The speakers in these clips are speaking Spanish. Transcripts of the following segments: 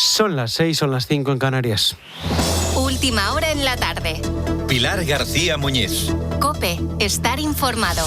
Son las 6, son las 5 en Canarias. Última hora en la tarde. Pilar García Muñiz. COPE, estar informado.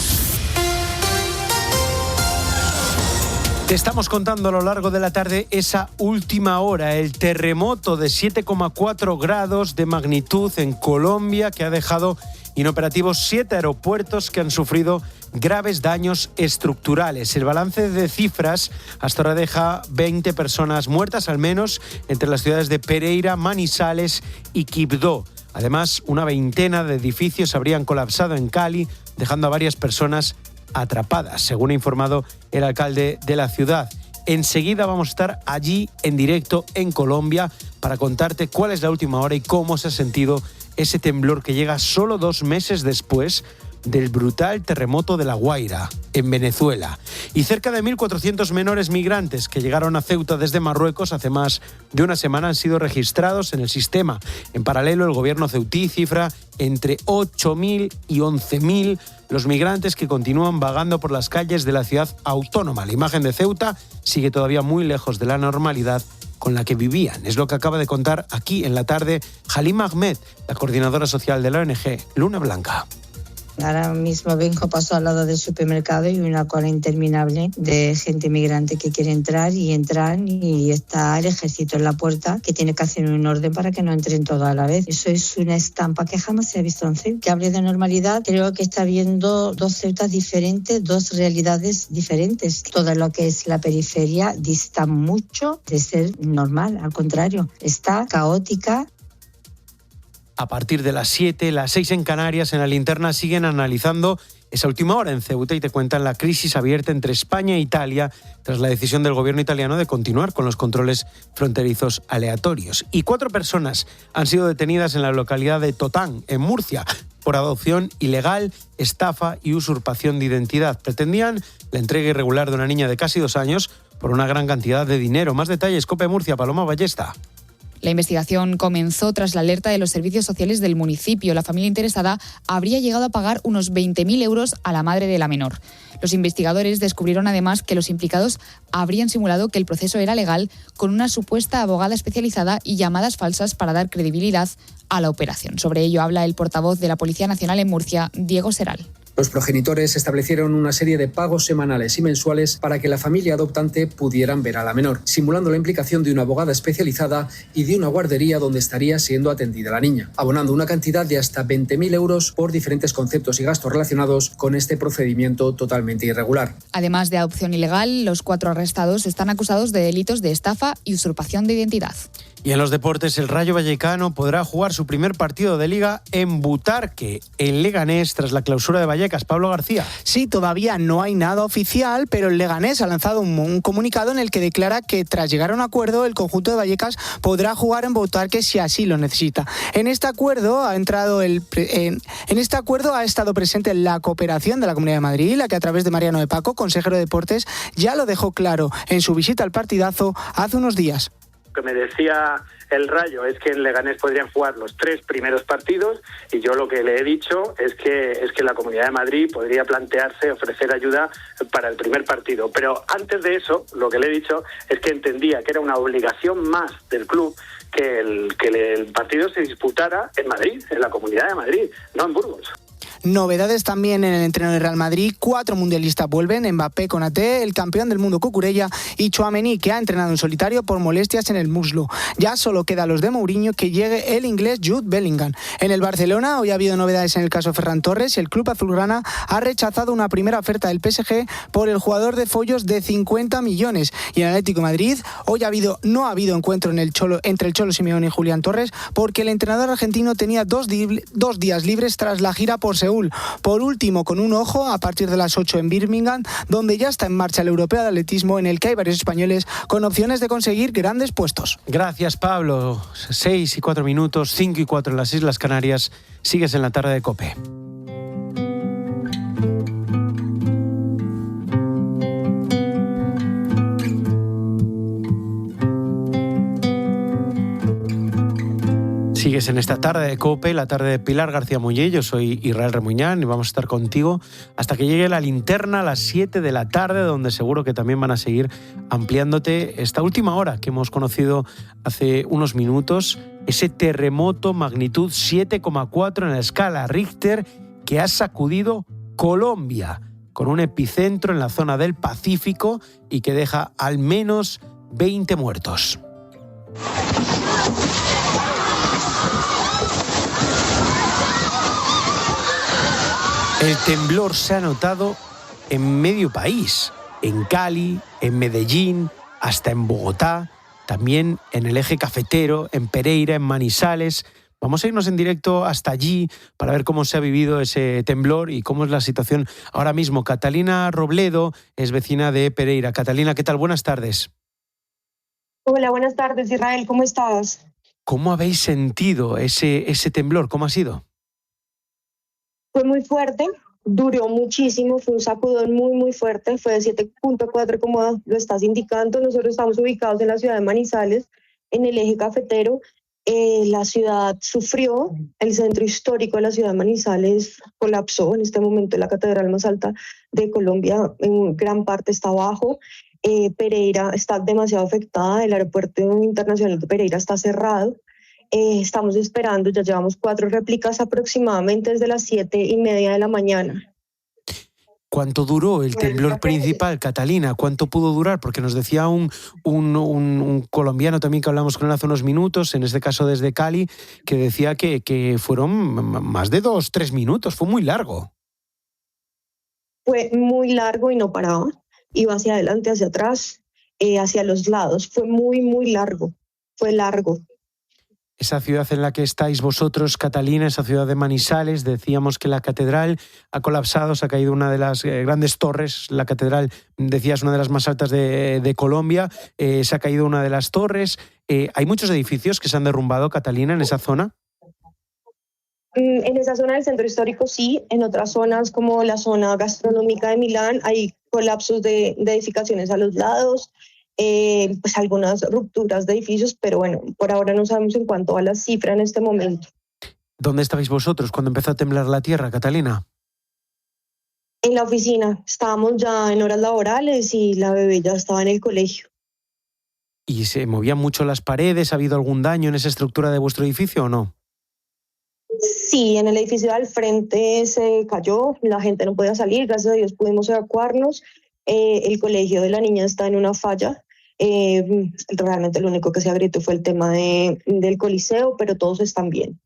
Te estamos contando a lo largo de la tarde esa última hora, el terremoto de 7,4 grados de magnitud en Colombia que ha dejado inoperativos 7 aeropuertos que han sufrido graves daños estructurales. El balance de cifras hasta ahora deja 20 personas muertas al menos entre las ciudades de Pereira, Manizales y Quibdó. Además, una veintena de edificios habrían colapsado en Cali, dejando a varias personas atrapadas, según ha informado el alcalde de la ciudad. Enseguida vamos a estar allí en directo en Colombia para contarte cuál es la última hora y cómo se ha sentido ese temblor que llega solo 2 meses después del brutal terremoto de La Guaira, en Venezuela. Y cerca de 1.400 menores migrantes que llegaron a Ceuta desde Marruecos hace más de una semana han sido registrados en el sistema. En paralelo, el gobierno ceutí cifra entre 8.000 y 11.000 los migrantes que continúan vagando por las calles de la ciudad autónoma. La imagen de Ceuta sigue todavía muy lejos de la normalidad con la que vivían. Es lo que acaba de contar aquí en la tarde Halima Ahmed, la coordinadora social de la ONG Luna Blanca. Ahora mismo vengo, paso al lado del supermercado y una cola interminable de gente migrante que quiere entrar y entran y está el ejército en la puerta que tiene que hacer un orden para que no entren todos a la vez. Eso es una estampa que jamás se ha visto en Ceuta. Que hable de normalidad, creo que está viendo 2 Ceutas diferentes, 2 realidades diferentes. Todo lo que es la periferia dista mucho de ser normal, al contrario, está caótica. A partir de las 7, las 6 en Canarias, en la linterna siguen analizando esa última hora en Ceuta y te cuentan la crisis abierta entre España e Italia tras la decisión del gobierno italiano de continuar con los controles fronterizos aleatorios. Y 4 personas han sido detenidas en la localidad de Totán, en Murcia, por adopción ilegal, estafa y usurpación de identidad. Pretendían la entrega irregular de una niña de casi 2 años por una gran cantidad de dinero. Más detalles, COPE Murcia, Paloma Ballesta. La investigación comenzó tras la alerta de los servicios sociales del municipio. La familia interesada habría llegado a pagar unos 20.000 euros a la madre de la menor. Los investigadores descubrieron además que los implicados habrían simulado que el proceso era legal con una supuesta abogada especializada y llamadas falsas para dar credibilidad a la operación. Sobre ello habla el portavoz de la Policía Nacional en Murcia, Diego Seral. Los progenitores establecieron una serie de pagos semanales y mensuales para que la familia adoptante pudieran ver a la menor, simulando la implicación de una abogada especializada y de una guardería donde estaría siendo atendida la niña, abonando una cantidad de hasta 20.000 euros por diferentes conceptos y gastos relacionados con este procedimiento totalmente irregular. Además de adopción ilegal, los 4 arrestados están acusados de delitos de estafa y usurpación de identidad. Y en los deportes, el Rayo Vallecano podrá jugar su primer partido de Liga en Butarque, en Leganés, tras la clausura de Vallecas. Pablo García. Sí, todavía no hay nada oficial, pero el Leganés ha lanzado un comunicado en el que declara que tras llegar a un acuerdo, el conjunto de Vallecas podrá jugar en Butarque si así lo necesita. En este acuerdo ha estado presente la cooperación de la Comunidad de Madrid, la que a través de Mariano de Paco, consejero de Deportes, ya lo dejó claro en su visita al partidazo hace unos días. Lo que me decía el Rayo es que en Leganés podrían jugar los 3 primeros partidos y yo lo que le he dicho es que la Comunidad de Madrid podría plantearse ofrecer ayuda para el primer partido. Pero antes de eso, lo que le he dicho es que entendía que era una obligación más del club que el partido se disputara en Madrid, en la Comunidad de Madrid, no en Burgos. Novedades también en el entreno del Real Madrid. 4 mundialistas vuelven: Mbappé, Konaté, el campeón del mundo Cucurella y Tchouaméni, que ha entrenado en solitario por molestias en el muslo. Ya solo queda los de Mourinho que llegue el inglés Jude Bellingham. En el Barcelona hoy ha habido novedades en el caso Ferran Torres y el club azulgrana ha rechazado una primera oferta del PSG por el jugador de Follos de 50 millones. Y en el Atlético de Madrid hoy no ha habido encuentro entre el Cholo Simeone y Julián Torres porque el entrenador argentino tenía 2 días libres tras la gira por Seúl. Por último, con un ojo, a partir de las 8 en Birmingham, donde ya está en marcha el Europeo de Atletismo, en el que hay varios españoles con opciones de conseguir grandes puestos. Gracias, Pablo. 6 y 4 minutos, 5 y 4 en las Islas Canarias. Sigues en la tarde de COPE. Sigues en esta tarde de COPE, la tarde de Pilar García Muñiz. Yo soy Israel Remuñán y vamos a estar contigo hasta que llegue la linterna a las 7 de la tarde, donde seguro que también van a seguir ampliándote esta última hora que hemos conocido hace unos minutos, ese terremoto magnitud 7,4 en la escala Richter que ha sacudido Colombia, con un epicentro en la zona del Pacífico y que deja al menos 20 muertos. El temblor se ha notado en medio país, en Cali, en Medellín, hasta en Bogotá, también en el eje cafetero, en Pereira, en Manizales. Vamos a irnos en directo hasta allí para ver cómo se ha vivido ese temblor y cómo es la situación ahora mismo. Catalina Robledo es vecina de Pereira. Catalina, ¿qué tal? Buenas tardes. Hola, buenas tardes, Israel. ¿Cómo estás? ¿Cómo habéis sentido ese temblor? ¿Cómo ha sido? Fue muy fuerte, duró muchísimo, fue un sacudón muy fuerte, fue de 7,4 como lo estás indicando. Nosotros estamos ubicados en la ciudad de Manizales, en el eje cafetero. La ciudad sufrió, el centro histórico de la ciudad de Manizales colapsó. En este momento la catedral más alta de Colombia en gran parte está abajo. Pereira está demasiado afectada, el aeropuerto internacional de Pereira está cerrado. Estamos esperando, ya llevamos 4 réplicas aproximadamente desde las 7:30 de la mañana. ¿Cuánto duró el temblor principal, Catalina? ¿Cuánto pudo durar? Porque nos decía un colombiano también que hablamos con él hace unos minutos, en este caso desde Cali, que decía que fueron más de 2-3 minutos, fue muy largo. Fue muy largo y no paraba, iba hacia adelante, hacia atrás, hacia los lados, fue muy largo, fue largo. Esa ciudad en la que estáis vosotros, Catalina, esa ciudad de Manizales, decíamos que la catedral ha colapsado, se ha caído una de las grandes torres, la catedral, decías, una de las más altas de Colombia, se ha caído una de las torres. ¿Hay muchos edificios que se han derrumbado, Catalina, en esa zona? En esa zona del centro histórico sí, en otras zonas como la zona gastronómica de Milán hay colapsos de edificaciones a los lados. Pues algunas rupturas de edificios, pero bueno, por ahora no sabemos en cuánto va la cifra en este momento. ¿Dónde estabais vosotros cuando empezó a temblar la tierra, Catalina? En la oficina, estábamos ya en horas laborales y la bebé ya estaba en el colegio. ¿Y se movían mucho las paredes? ¿Ha habido algún daño en esa estructura de vuestro edificio o no? Sí, en el edificio al frente se cayó, la gente no podía salir, gracias a Dios pudimos evacuarnos. El colegio de la niña está en una falla. Realmente lo único que se agrietó fue el tema del Coliseo, pero todos están bien.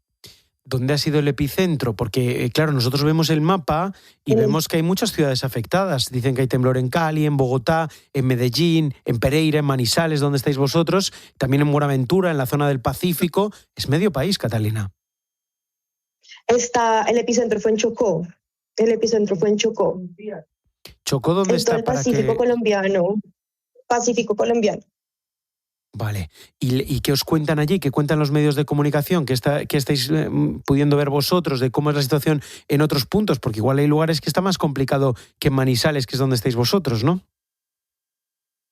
¿Dónde ha sido el epicentro? Porque, claro, nosotros vemos el mapa y vemos que hay muchas ciudades afectadas. Dicen que hay temblor en Cali, en Bogotá, en Medellín, en Pereira, en Manizales, donde estáis vosotros, también en Buenaventura, en la zona del Pacífico. Es medio país, Catalina. El epicentro fue en Chocó. ¿Chocó dónde está? El Pacífico colombiano. Vale. ¿Y qué os cuentan allí? ¿Qué cuentan los medios de comunicación? ¿Qué estáis pudiendo ver vosotros de cómo es la situación en otros puntos? Porque igual hay lugares que está más complicado que en Manizales, que es donde estáis vosotros, ¿no?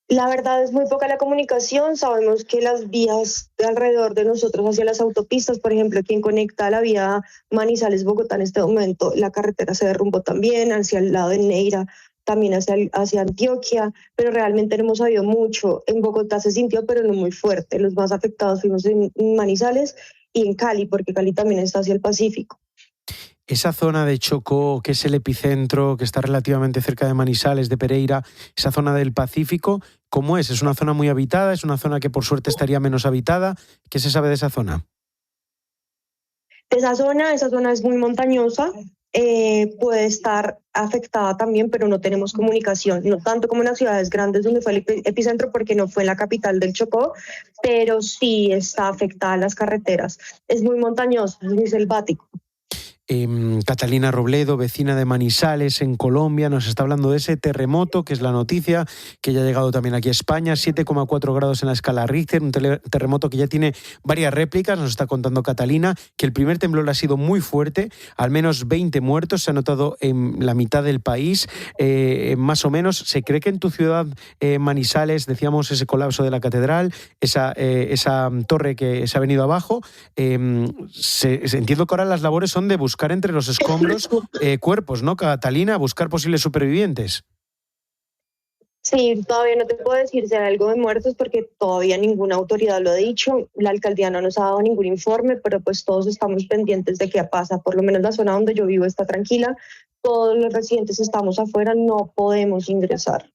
La verdad es muy poca la comunicación. Sabemos que las vías de alrededor de nosotros hacia las autopistas, por ejemplo, quien conecta la vía Manizales-Bogotá en este momento, la carretera se derrumbó también hacia el lado de Neira, también hacia Antioquia, pero realmente no hemos sabido mucho. En Bogotá se sintió, pero no muy fuerte. Los más afectados fuimos en Manizales y en Cali, porque Cali también está hacia el Pacífico. Esa zona de Chocó, que es el epicentro, que está relativamente cerca de Manizales, de Pereira, esa zona del Pacífico, ¿cómo es? ¿Es una zona muy habitada? ¿Es una zona que por suerte estaría menos habitada? ¿Qué se sabe de esa zona? Esa zona es muy montañosa. Puede estar afectada también, pero no tenemos comunicación, no tanto como en las ciudades grandes donde fue el epicentro, porque no fue la capital del Chocó, pero sí está afectada las carreteras. Es muy montañosa, es muy selvático. Catalina Robledo, vecina de Manizales, en Colombia, nos está hablando de ese terremoto, que es la noticia, que ya ha llegado también aquí a España, 7,4 grados en la escala Richter, un terremoto que ya tiene varias réplicas, nos está contando Catalina, que el primer temblor ha sido muy fuerte, al menos 20 muertos, se ha notado en la mitad del país, más o menos. Se cree que en tu ciudad, Manizales, decíamos ese colapso de la catedral, esa torre que se ha venido abajo, entiendo que ahora las labores son de buscar entre los escombros cuerpos, ¿no, Catalina? Buscar posibles supervivientes. Sí, todavía no te puedo decir si hay algo de muertos porque todavía ninguna autoridad lo ha dicho. La alcaldía no nos ha dado ningún informe, pero pues todos estamos pendientes de qué pasa. Por lo menos la zona donde yo vivo está tranquila. Todos los residentes estamos afuera, no podemos ingresar.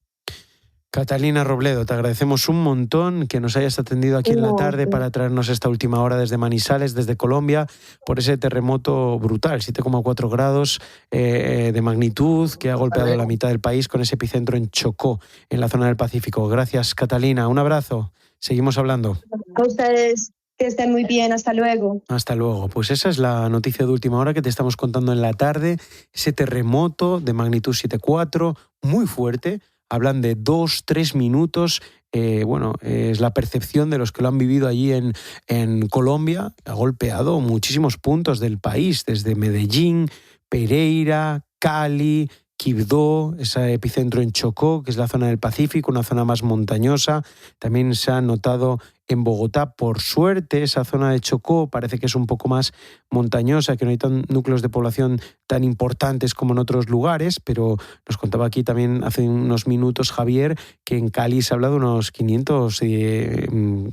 Catalina Robledo, te agradecemos un montón que nos hayas atendido aquí en la tarde para traernos esta última hora desde Manizales, desde Colombia, por ese terremoto brutal, 7,4 grados de magnitud, que ha golpeado la mitad del país con ese epicentro en Chocó, en la zona del Pacífico. Gracias, Catalina. Un abrazo. Seguimos hablando. A ustedes, que estén muy bien. Hasta luego. Hasta luego. Pues esa es la noticia de última hora que te estamos contando en la tarde. Ese terremoto de magnitud 7,4, muy fuerte. Hablan de 2-3 minutos. Es la percepción de los que lo han vivido allí en Colombia. Ha golpeado muchísimos puntos del país, desde Medellín, Pereira, Cali, Quibdó, ese epicentro en Chocó, que es la zona del Pacífico, una zona más montañosa. También se ha notado en Bogotá, por suerte, esa zona de Chocó parece que es un poco más montañosa, que no hay núcleos de población tan importantes como en otros lugares, pero nos contaba aquí también hace unos minutos Javier que en Cali se habla de unos 500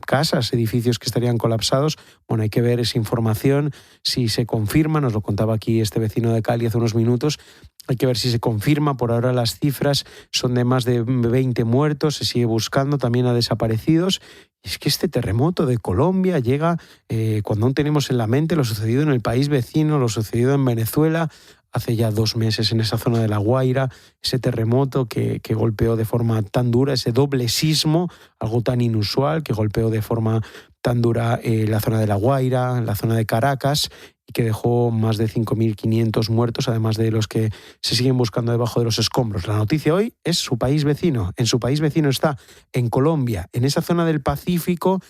casas, edificios que estarían colapsados. Bueno, hay que ver esa información, si se confirma, nos lo contaba aquí este vecino de Cali hace unos minutos. Hay que ver si se confirma. Por ahora las cifras son de más de 20 muertos, se sigue buscando también a desaparecidos. Y es que este terremoto de Colombia llega cuando aún tenemos en la mente lo sucedido en el país vecino, lo sucedido en Venezuela hace ya 2 meses en esa zona de La Guaira, ese terremoto que golpeó de forma tan dura, ese doble sismo, algo tan inusual, que golpeó de forma tan dura la zona de La Guaira, la zona de Caracas, y que dejó más de 5.500 muertos, además de los que se siguen buscando debajo de los escombros. La noticia hoy es su país vecino. En su país vecino está, en Colombia, en esa zona del Pacífico,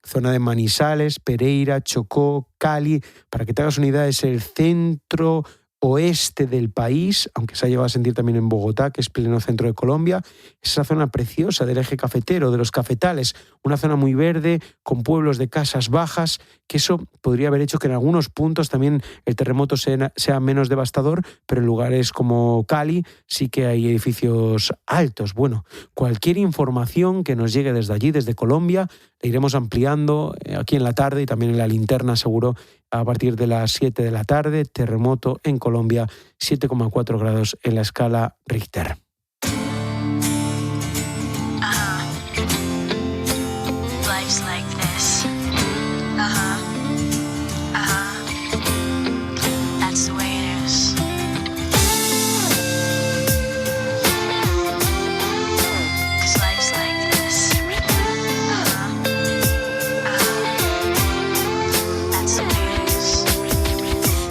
zona de Manizales, Pereira, Chocó, Cali. Para que te hagas una idea, es el centro oeste del país, aunque se ha llegado a sentir también en Bogotá, que es pleno centro de Colombia. Es esa zona preciosa del eje cafetero, de los cafetales, una zona muy verde, con pueblos de casas bajas, que eso podría haber hecho que en algunos puntos también el terremoto sea menos devastador, pero en lugares como Cali sí que hay edificios altos. Bueno, cualquier información que nos llegue desde allí, desde Colombia, la iremos ampliando aquí en la tarde y también en la linterna, seguro, a partir de las 7 de la tarde. Terremoto en Colombia, 7,4 grados en la escala Richter. Life's like this. That's the way it is. 'Cause life's like this. That's the way it is.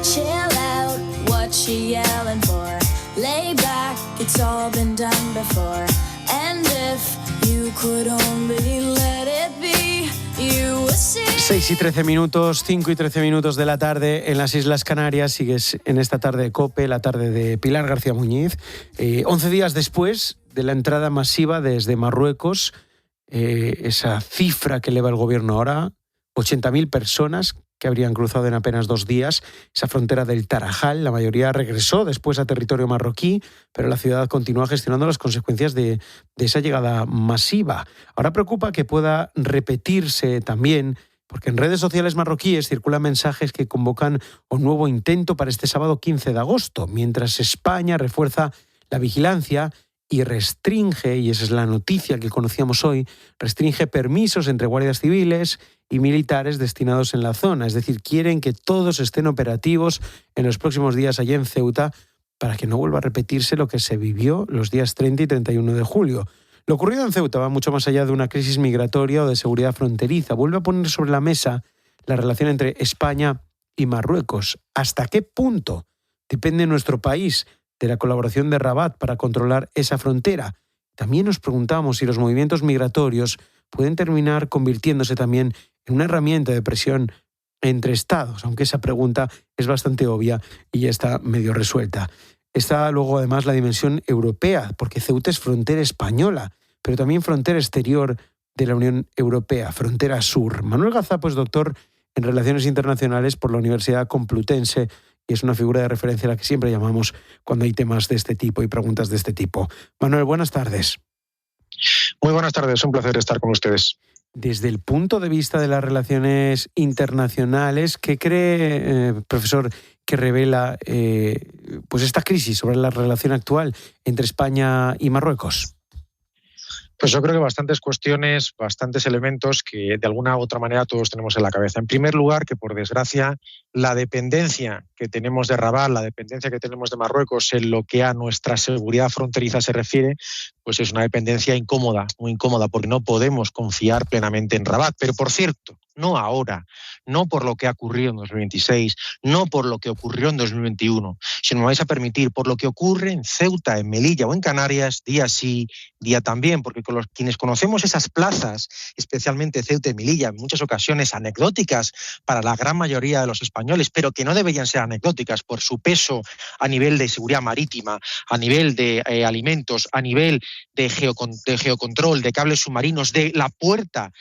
Chill out, what you yelling for? Lay back, it's all been done before. And if you could only let it be, you would see. 6 y 13 minutos, 5 y 13 minutos de la tarde en las Islas Canarias. Sigues en esta tarde de COPE, la tarde de Pilar García Muñiz. 11 días después de la entrada masiva desde Marruecos, esa cifra que eleva el gobierno ahora, 80.000 personas que habrían cruzado en apenas 2 días esa frontera del Tarajal. La mayoría regresó después a territorio marroquí, pero la ciudad continúa gestionando las consecuencias de esa llegada masiva. Ahora preocupa que pueda repetirse también, porque en redes sociales marroquíes circulan mensajes que convocan un nuevo intento para este sábado 15 de agosto, mientras España refuerza la vigilancia y restringe, y esa es la noticia que conocíamos hoy, restringe permisos entre guardias civiles y militares destinados en la zona. Es decir, quieren que todos estén operativos en los próximos días allí en Ceuta para que no vuelva a repetirse lo que se vivió los días 30 y 31 de julio. Lo ocurrido en Ceuta va mucho más allá de una crisis migratoria o de seguridad fronteriza. Vuelve a poner sobre la mesa la relación entre España y Marruecos. ¿Hasta qué punto depende nuestro país de la colaboración de Rabat para controlar esa frontera? También nos preguntamos si los movimientos migratorios pueden terminar convirtiéndose también en una herramienta de presión entre estados, aunque esa pregunta es bastante obvia y ya está medio resuelta. Está luego además la dimensión europea, porque Ceuta es frontera española, pero también frontera exterior de la Unión Europea, frontera sur. Manuel Gazapo es doctor en Relaciones Internacionales por la Universidad Complutense y es una figura de referencia a la que siempre llamamos cuando hay temas de este tipo y preguntas de este tipo. Manuel, buenas tardes. Muy buenas tardes, un placer estar con ustedes. Desde el punto de vista de las relaciones internacionales, ¿qué cree, profesor, que revela pues esta crisis sobre la relación actual entre España y Marruecos? Pues yo creo que bastantes cuestiones, bastantes elementos que de alguna u otra manera todos tenemos en la cabeza. En primer lugar, que por desgracia la dependencia que tenemos de Rabat, la dependencia que tenemos de Marruecos en lo que a nuestra seguridad fronteriza se refiere, pues es una dependencia incómoda, muy incómoda, porque no podemos confiar plenamente en Rabat. Pero por cierto, no ahora, no por lo que ha ocurrido en 2026, no por lo que ocurrió en 2021, si me vais a permitir, por lo que ocurre en Ceuta, en Melilla o en Canarias, día sí, día también, porque con quienes conocemos esas plazas, especialmente Ceuta y Melilla, en muchas ocasiones anecdóticas para la gran mayoría de los españoles, pero que no deberían ser anecdóticas por su peso a nivel de seguridad marítima, a nivel de alimentos, a nivel de geocontrol, de cables submarinos, de la puerta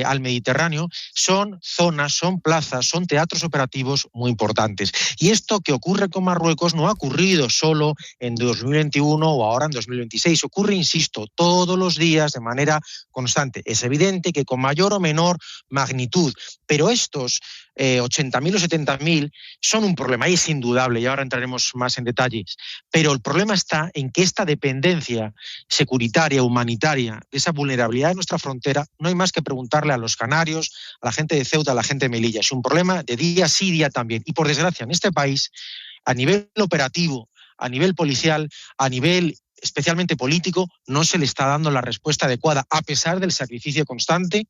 al Mediterráneo, son zonas, son plazas, son teatros operativos muy importantes. Y esto que ocurre con Marruecos no ha ocurrido solo en 2021 o ahora en 2026, ocurre, insisto, todos los días de manera constante. Es evidente que con mayor o menor magnitud, pero estos 80.000 o 70.000 son un problema, y es indudable, y ahora entraremos más en detalles, pero el problema está en que esta dependencia securitaria, humanitaria, de esa vulnerabilidad de nuestra frontera, no hay más que preguntarle a los canarios, a la gente de Ceuta, a la gente de Melilla. Es un problema de día sí, día también. Y por desgracia, en este país, a nivel operativo, a nivel policial, a nivel especialmente político, no se le está dando la respuesta adecuada, a pesar del sacrificio constante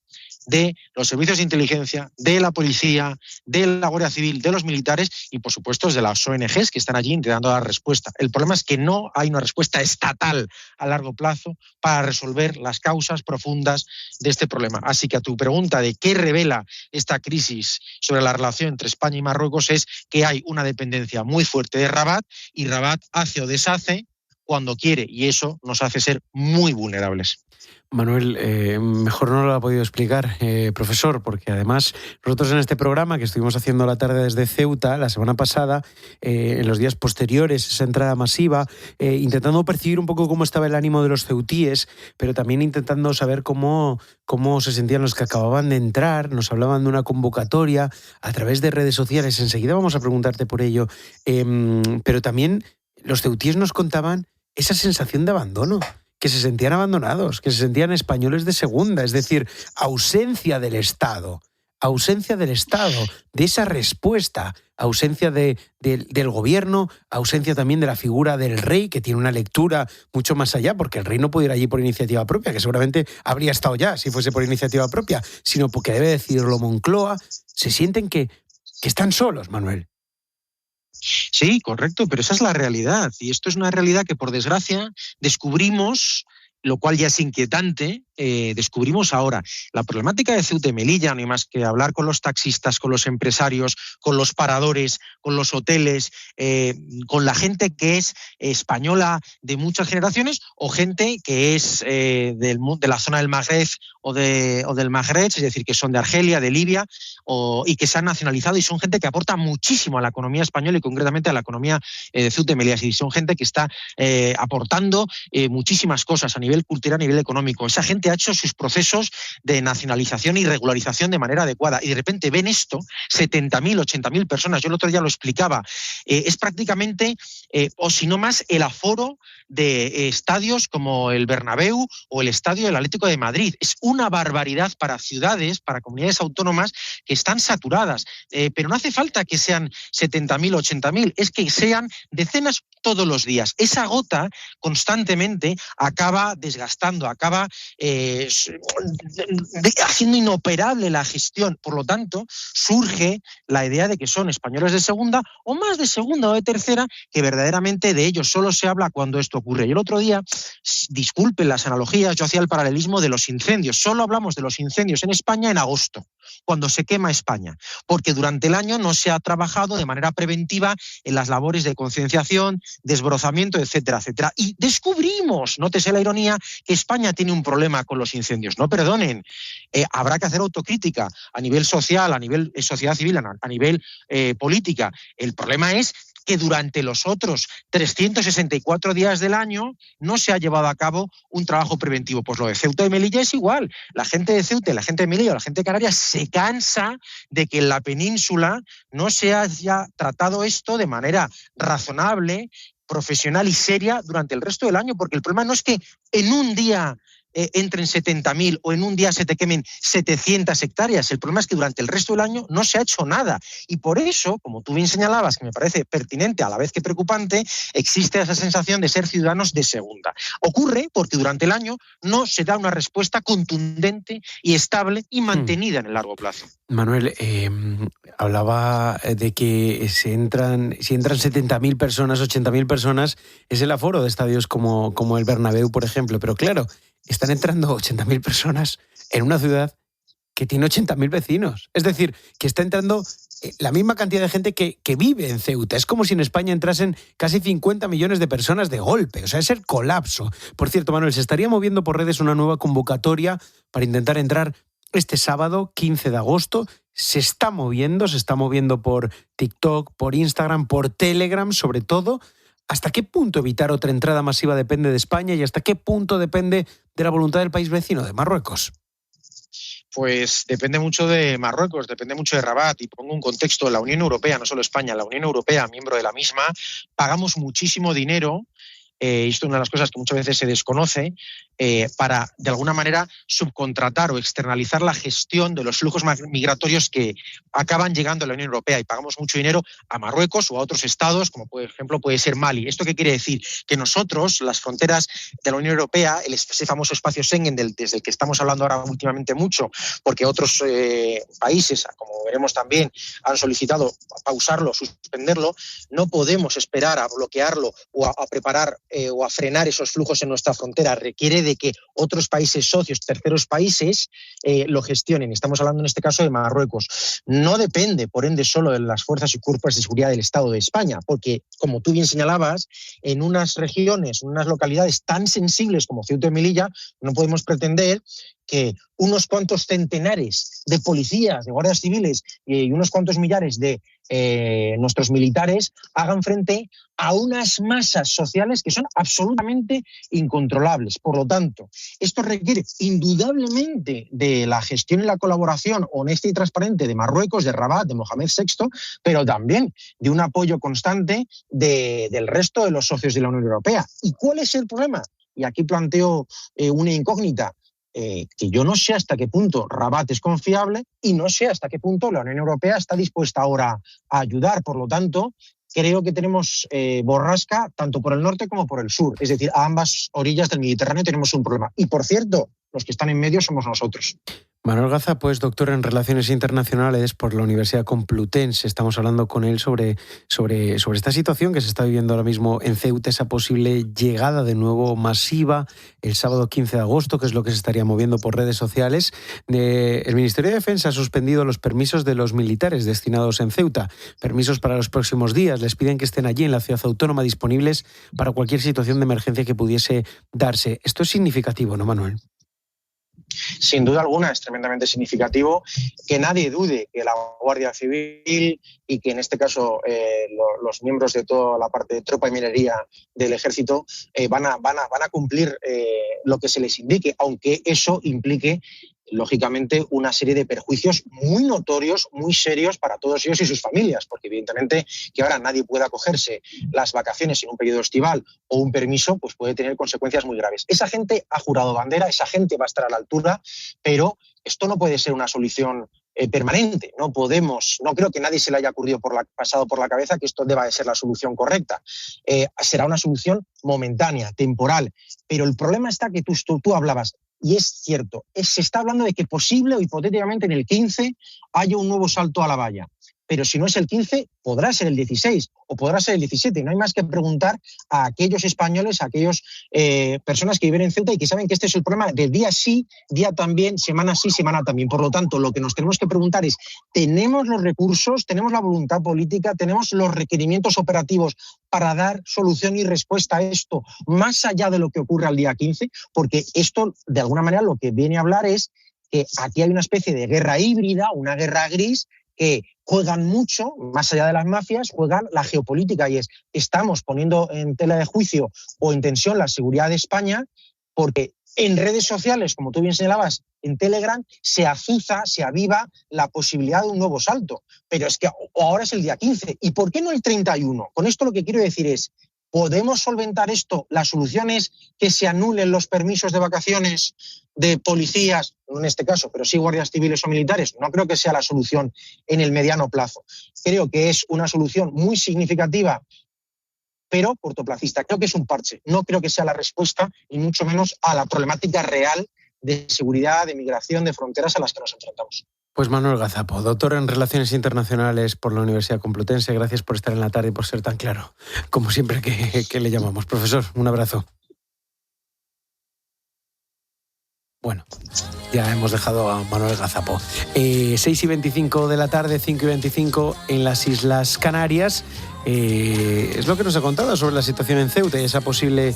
de los servicios de inteligencia, de la policía, de la Guardia Civil, de los militares y, por supuesto, de las ONGs que están allí intentando dar respuesta. El problema es que no hay una respuesta estatal a largo plazo para resolver las causas profundas de este problema. Así que a tu pregunta de qué revela esta crisis sobre la relación entre España y Marruecos es que hay una dependencia muy fuerte de Rabat y Rabat hace o deshace cuando quiere, y eso nos hace ser muy vulnerables. Manuel, mejor no lo ha podido explicar, profesor, porque además nosotros en este programa que estuvimos haciendo la tarde desde Ceuta la semana pasada, en los días posteriores, esa entrada masiva, intentando percibir un poco cómo estaba el ánimo de los ceutíes, pero también intentando saber cómo se sentían los que acababan de entrar, nos hablaban de una convocatoria a través de redes sociales, enseguida vamos a preguntarte por ello, pero también los ceutíes nos contaban esa sensación de abandono, que se sentían abandonados, que se sentían españoles de segunda, es decir, ausencia del Estado, de esa respuesta, ausencia del gobierno, ausencia también de la figura del rey, que tiene una lectura mucho más allá, porque el rey no puede ir allí por iniciativa propia, que seguramente habría estado ya si fuese por iniciativa propia, sino porque debe decidirlo Moncloa. Se sienten que están solos, Manuel. Sí, correcto, pero esa es la realidad. Y esto es una realidad que, por desgracia, descubrimos, lo cual ya es inquietante, descubrimos ahora. La problemática de Ceuta y Melilla, no hay más que hablar con los taxistas, con los empresarios, con los paradores, con los hoteles, con la gente que es española de muchas generaciones o gente que es de la zona del Magreb o del Magreb, es decir, que son de Argelia, de Libia, y que se han nacionalizado y son gente que aporta muchísimo a la economía española y concretamente a la economía de Ceuta y Melilla. Y son gente que está aportando muchísimas cosas a nivel cultural, a nivel económico. Esa gente ha hecho sus procesos de nacionalización y regularización de manera adecuada y de repente ven esto, 70.000, 80.000 personas, yo el otro día lo explicaba, es prácticamente, o si no más, el aforo de estadios como el Bernabéu o el Estadio del Atlético de Madrid. Es una barbaridad para ciudades, para comunidades autónomas que están saturadas, pero no hace falta que sean 70.000 o 80.000, es que sean decenas todos los días. Esa gota constantemente acaba acaba desgastando, acaba haciendo inoperable la gestión. Por lo tanto, surge la idea de que son españoles de segunda o más de segunda o de tercera, que verdaderamente de ellos solo se habla cuando esto ocurre. Y el otro día, disculpen las analogías, yo hacía el paralelismo de los incendios. Solo hablamos de los incendios en España en agosto, cuando se quema España, porque durante el año no se ha trabajado de manera preventiva en las labores de concienciación, desbrozamiento, etcétera, etcétera. Y descubrimos, nótese la ironía, que España tiene un problema con los incendios. No perdonen, habrá que hacer autocrítica a nivel social, a nivel sociedad civil, a nivel política. El problema es que durante los otros 364 días del año no se ha llevado a cabo un trabajo preventivo. Pues lo de Ceuta y Melilla es igual. La gente de Ceuta, la gente de Melilla, la gente de Canarias se cansa de que en la península no se haya tratado esto de manera razonable, profesional y seria durante el resto del año, porque el problema no es que en un día entren 70.000 o en un día se te quemen 700 hectáreas. El problema es que durante el resto del año no se ha hecho nada. Y por eso, como tú bien señalabas, que me parece pertinente a la vez que preocupante, existe esa sensación de ser ciudadanos de segunda. Ocurre porque durante el año no se da una respuesta contundente y estable y mantenida en el largo plazo. Manuel, hablaba de que si entran 70.000 personas, 80.000 personas, es el aforo de estadios como el Bernabéu, por ejemplo. Pero claro, están entrando 80.000 personas en una ciudad que tiene 80.000 vecinos. Es decir, que está entrando la misma cantidad de gente que vive en Ceuta. Es como si en España entrasen casi 50 millones de personas de golpe. O sea, es el colapso. Por cierto, Manuel, se estaría moviendo por redes una nueva convocatoria para intentar entrar este sábado, 15 de agosto. Se está moviendo por TikTok, por Instagram, por Telegram, sobre todo. ¿Hasta qué punto evitar otra entrada masiva depende de España y hasta qué punto depende de la voluntad del país vecino, de Marruecos? Pues depende mucho de Marruecos, depende mucho de Rabat. Y pongo un contexto, la Unión Europea, no solo España, la Unión Europea, miembro de la misma, pagamos muchísimo dinero. Esto es una de las cosas que muchas veces se desconoce, para, de alguna manera, subcontratar o externalizar la gestión de los flujos migratorios que acaban llegando a la Unión Europea, y pagamos mucho dinero a Marruecos o a otros estados, como por ejemplo puede ser Mali. ¿Esto qué quiere decir? Que nosotros, las fronteras de la Unión Europea, ese famoso espacio Schengen desde el que estamos hablando ahora últimamente mucho, porque otros países, como veremos también, han solicitado pausarlo, suspenderlo, no podemos esperar a bloquearlo o a preparar o a frenar esos flujos en nuestra frontera. Requiere de que otros países socios, terceros países, lo gestionen. Estamos hablando en este caso de Marruecos. No depende, por ende, solo de las fuerzas y cuerpos de seguridad del Estado de España, porque, como tú bien señalabas, en unas regiones, en unas localidades tan sensibles como Ceuta y Melilla, no podemos pretender que unos cuantos centenares de policías, de guardias civiles y unos cuantos millares de nuestros militares hagan frente a unas masas sociales que son absolutamente incontrolables. Por lo tanto, esto requiere indudablemente de la gestión y la colaboración honesta y transparente de Marruecos, de Rabat, de Mohamed VI, pero también de un apoyo constante del resto de los socios de la Unión Europea. ¿Y cuál es el problema? Y aquí planteo una incógnita. Que yo no sé hasta qué punto Rabat es confiable y no sé hasta qué punto la Unión Europea está dispuesta ahora a ayudar. Por lo tanto, creo que tenemos borrasca tanto por el norte como por el sur. Es decir, a ambas orillas del Mediterráneo tenemos un problema. Y, por cierto, los que están en medio somos nosotros. Manuel Gaza, pues doctor en Relaciones Internacionales por la Universidad Complutense. Estamos hablando con él sobre esta situación que se está viviendo ahora mismo en Ceuta, esa posible llegada de nuevo masiva el sábado 15 de agosto, que es lo que se estaría moviendo por redes sociales. El Ministerio de Defensa ha suspendido los permisos de los militares destinados en Ceuta. Permisos para los próximos días. Les piden que estén allí en la ciudad autónoma disponibles para cualquier situación de emergencia que pudiese darse. Esto es significativo, ¿no, Manuel? Sin duda alguna es tremendamente significativo. Que nadie dude que la Guardia Civil y que en este caso los miembros de toda la parte de tropa y minería del Ejército van a cumplir lo que se les indique, aunque eso implique lógicamente una serie de perjuicios muy notorios, muy serios para todos ellos y sus familias, porque evidentemente que ahora nadie pueda acogerse las vacaciones en un periodo estival o un permiso, pues puede tener consecuencias muy graves. Esa gente ha jurado bandera, esa gente va a estar a la altura, pero esto no puede ser una solución permanente. No creo que nadie se le haya pasado por la cabeza que esto deba de ser la solución correcta. Será una solución momentánea, temporal, pero el problema está que tú hablabas, y es cierto, se está hablando de que posible o hipotéticamente en el 15 haya un nuevo salto a la valla. Pero si no es el 15, podrá ser el 16 o podrá ser el 17. No hay más que preguntar a aquellos españoles, a aquellas personas que viven en Ceuta y que saben que este es el problema de día sí, día también, semana sí, semana también. Por lo tanto, lo que nos tenemos que preguntar es, ¿tenemos los recursos, tenemos la voluntad política, tenemos los requerimientos operativos para dar solución y respuesta a esto más allá de lo que ocurre al día 15? Porque esto, de alguna manera, lo que viene a hablar es que aquí hay una especie de guerra híbrida, una guerra gris, que juegan mucho, más allá de las mafias, juegan la geopolítica y estamos poniendo en tela de juicio o en tensión la seguridad de España porque en redes sociales, como tú bien señalabas, en Telegram, se azuza, se aviva la posibilidad de un nuevo salto. Pero es que ahora es el día 15. ¿Y por qué no el 31? Con esto lo que quiero decir es, ¿podemos solventar esto? La solución es que se anulen los permisos de vacaciones de policías, no en este caso, pero sí guardias civiles o militares. No creo que sea la solución en el mediano plazo. Creo que es una solución muy significativa, pero cortoplacista. Creo que es un parche. No creo que sea la respuesta, y mucho menos a la problemática real de seguridad, de migración, de fronteras a las que nos enfrentamos. Pues Manuel Gazapo, doctor en Relaciones Internacionales por la Universidad Complutense, gracias por estar en la tarde y por ser tan claro, como siempre que le llamamos. Profesor, un abrazo. Bueno, ya hemos dejado a Manuel Gazapo. 6:25 de la tarde, 5:25 en las Islas Canarias. Es lo que nos ha contado sobre la situación en Ceuta y esa posible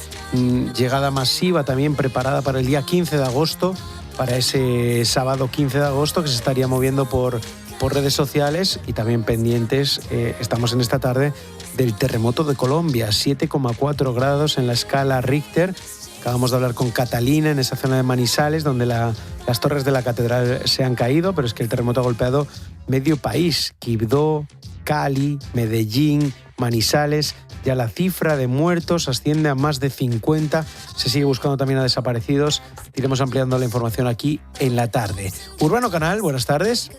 llegada masiva también preparada para el día 15 de agosto, para ese sábado 15 de agosto, que se estaría moviendo por redes sociales y también pendientes, estamos en esta tarde, del terremoto de Colombia, 7,4 grados en la escala Richter. Acabamos de hablar con Catalina en esa zona de Manizales, donde las torres de la catedral se han caído, pero es que el terremoto ha golpeado medio país. Quibdó, Cali, Medellín, Manizales. Ya la cifra de muertos asciende a más de 50. Se sigue buscando también a desaparecidos. Iremos ampliando la información aquí en la tarde. Urbano Canal, buenas tardes.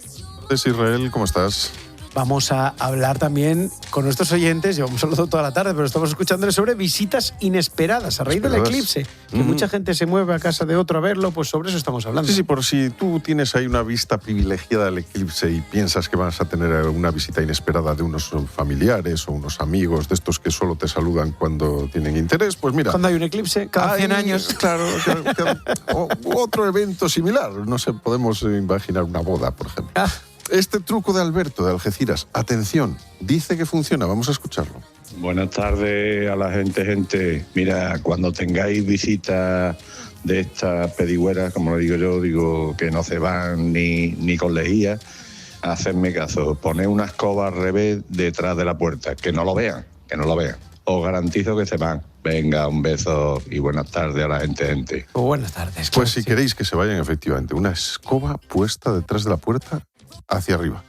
Es Israel, ¿cómo estás? Vamos a hablar también con nuestros oyentes, llevamos hablando toda la tarde, pero estamos escuchándoles sobre visitas inesperadas a raíz del eclipse. Que mucha gente se mueve a casa de otro a verlo, pues sobre eso estamos hablando. Sí, por si tú tienes ahí una vista privilegiada del eclipse y piensas que vas a tener una visita inesperada de unos familiares o unos amigos de estos que solo te saludan cuando tienen interés, pues mira... Cuando hay un eclipse, cada 100 años... Claro, otro evento similar. No sé, podemos imaginar una boda, por ejemplo. Este truco de Alberto de Algeciras, atención, dice que funciona, vamos a escucharlo. Buenas tardes a la gente. Mira, cuando tengáis visitas de estas pedigüeras, como le digo yo, digo que no se van ni con lejía, hacedme caso, poned una escoba al revés detrás de la puerta, que no lo vean. Os garantizo que se van. Venga, un beso y buenas tardes a la gente. Buenas tardes. Pues si queréis que se vayan, efectivamente, una escoba puesta detrás de la puerta hacia arriba.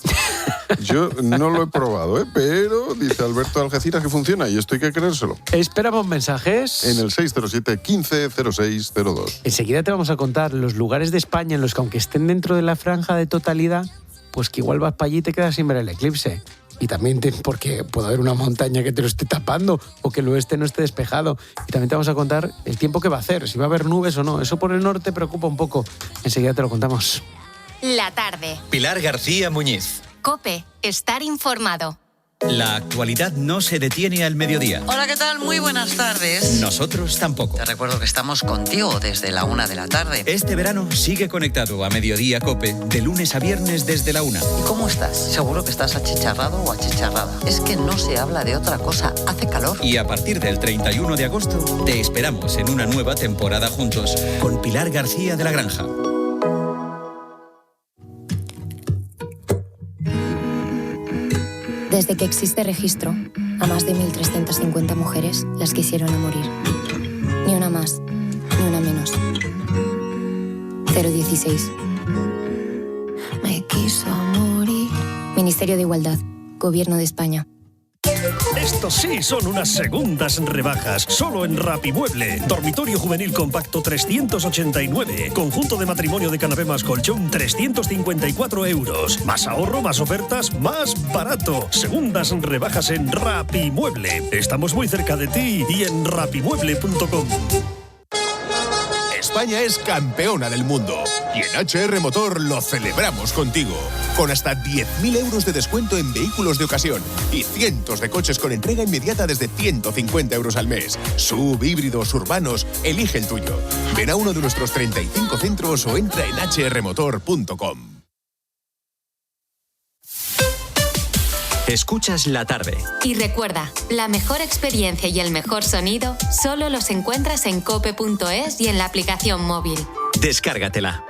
Yo no lo he probado, pero dice Alberto de Algeciras que funciona y esto hay que creérselo. Esperamos mensajes. En el 607 15 0602. Enseguida te vamos a contar los lugares de España en los que, aunque estén dentro de la franja de totalidad, pues que igual vas para allí y te quedas sin ver el eclipse. Y también porque puede haber una montaña que te lo esté tapando o que el oeste no esté despejado. Y también te vamos a contar el tiempo que va a hacer, si va a haber nubes o no. Eso por el norte preocupa un poco. Enseguida te lo contamos. La tarde. Pilar García Muñiz. COPE. Estar informado. La actualidad no se detiene al mediodía. Hola, ¿qué tal? Muy buenas tardes. Nosotros tampoco. Te recuerdo que estamos contigo desde la 1 de la tarde. Este verano sigue conectado a Mediodía COPE, de lunes a viernes desde la 1. ¿Y cómo estás? Seguro que estás achicharrado o achicharrada. Es que no se habla de otra cosa. Hace calor. Y a partir del 31 de agosto te esperamos en una nueva temporada juntos con Pilar García de la Granja. Desde que existe registro, a más de 1.350 mujeres las quisieron a morir. Ni una más, ni una menos. 016. Me quiso morir. Ministerio de Igualdad, Gobierno de España. Estos sí son unas segundas rebajas, solo en Rapimueble. Dormitorio juvenil compacto 389. Conjunto de matrimonio de canapé más colchón 354 euros. Más ahorro, más ofertas, más barato. Segundas rebajas en Rapimueble. Estamos muy cerca de ti y en rapimueble.com. España es campeona del mundo y en HR Motor lo celebramos contigo. Con hasta 10.000 euros de descuento en vehículos de ocasión y cientos de coches con entrega inmediata desde 150 euros al mes. SUV, híbridos, urbanos, elige el tuyo. Ven a uno de nuestros 35 centros o entra en hrmotor.com. Escuchas La Tarde. Y recuerda, la mejor experiencia y el mejor sonido solo los encuentras en cope.es y en la aplicación móvil. Descárgatela.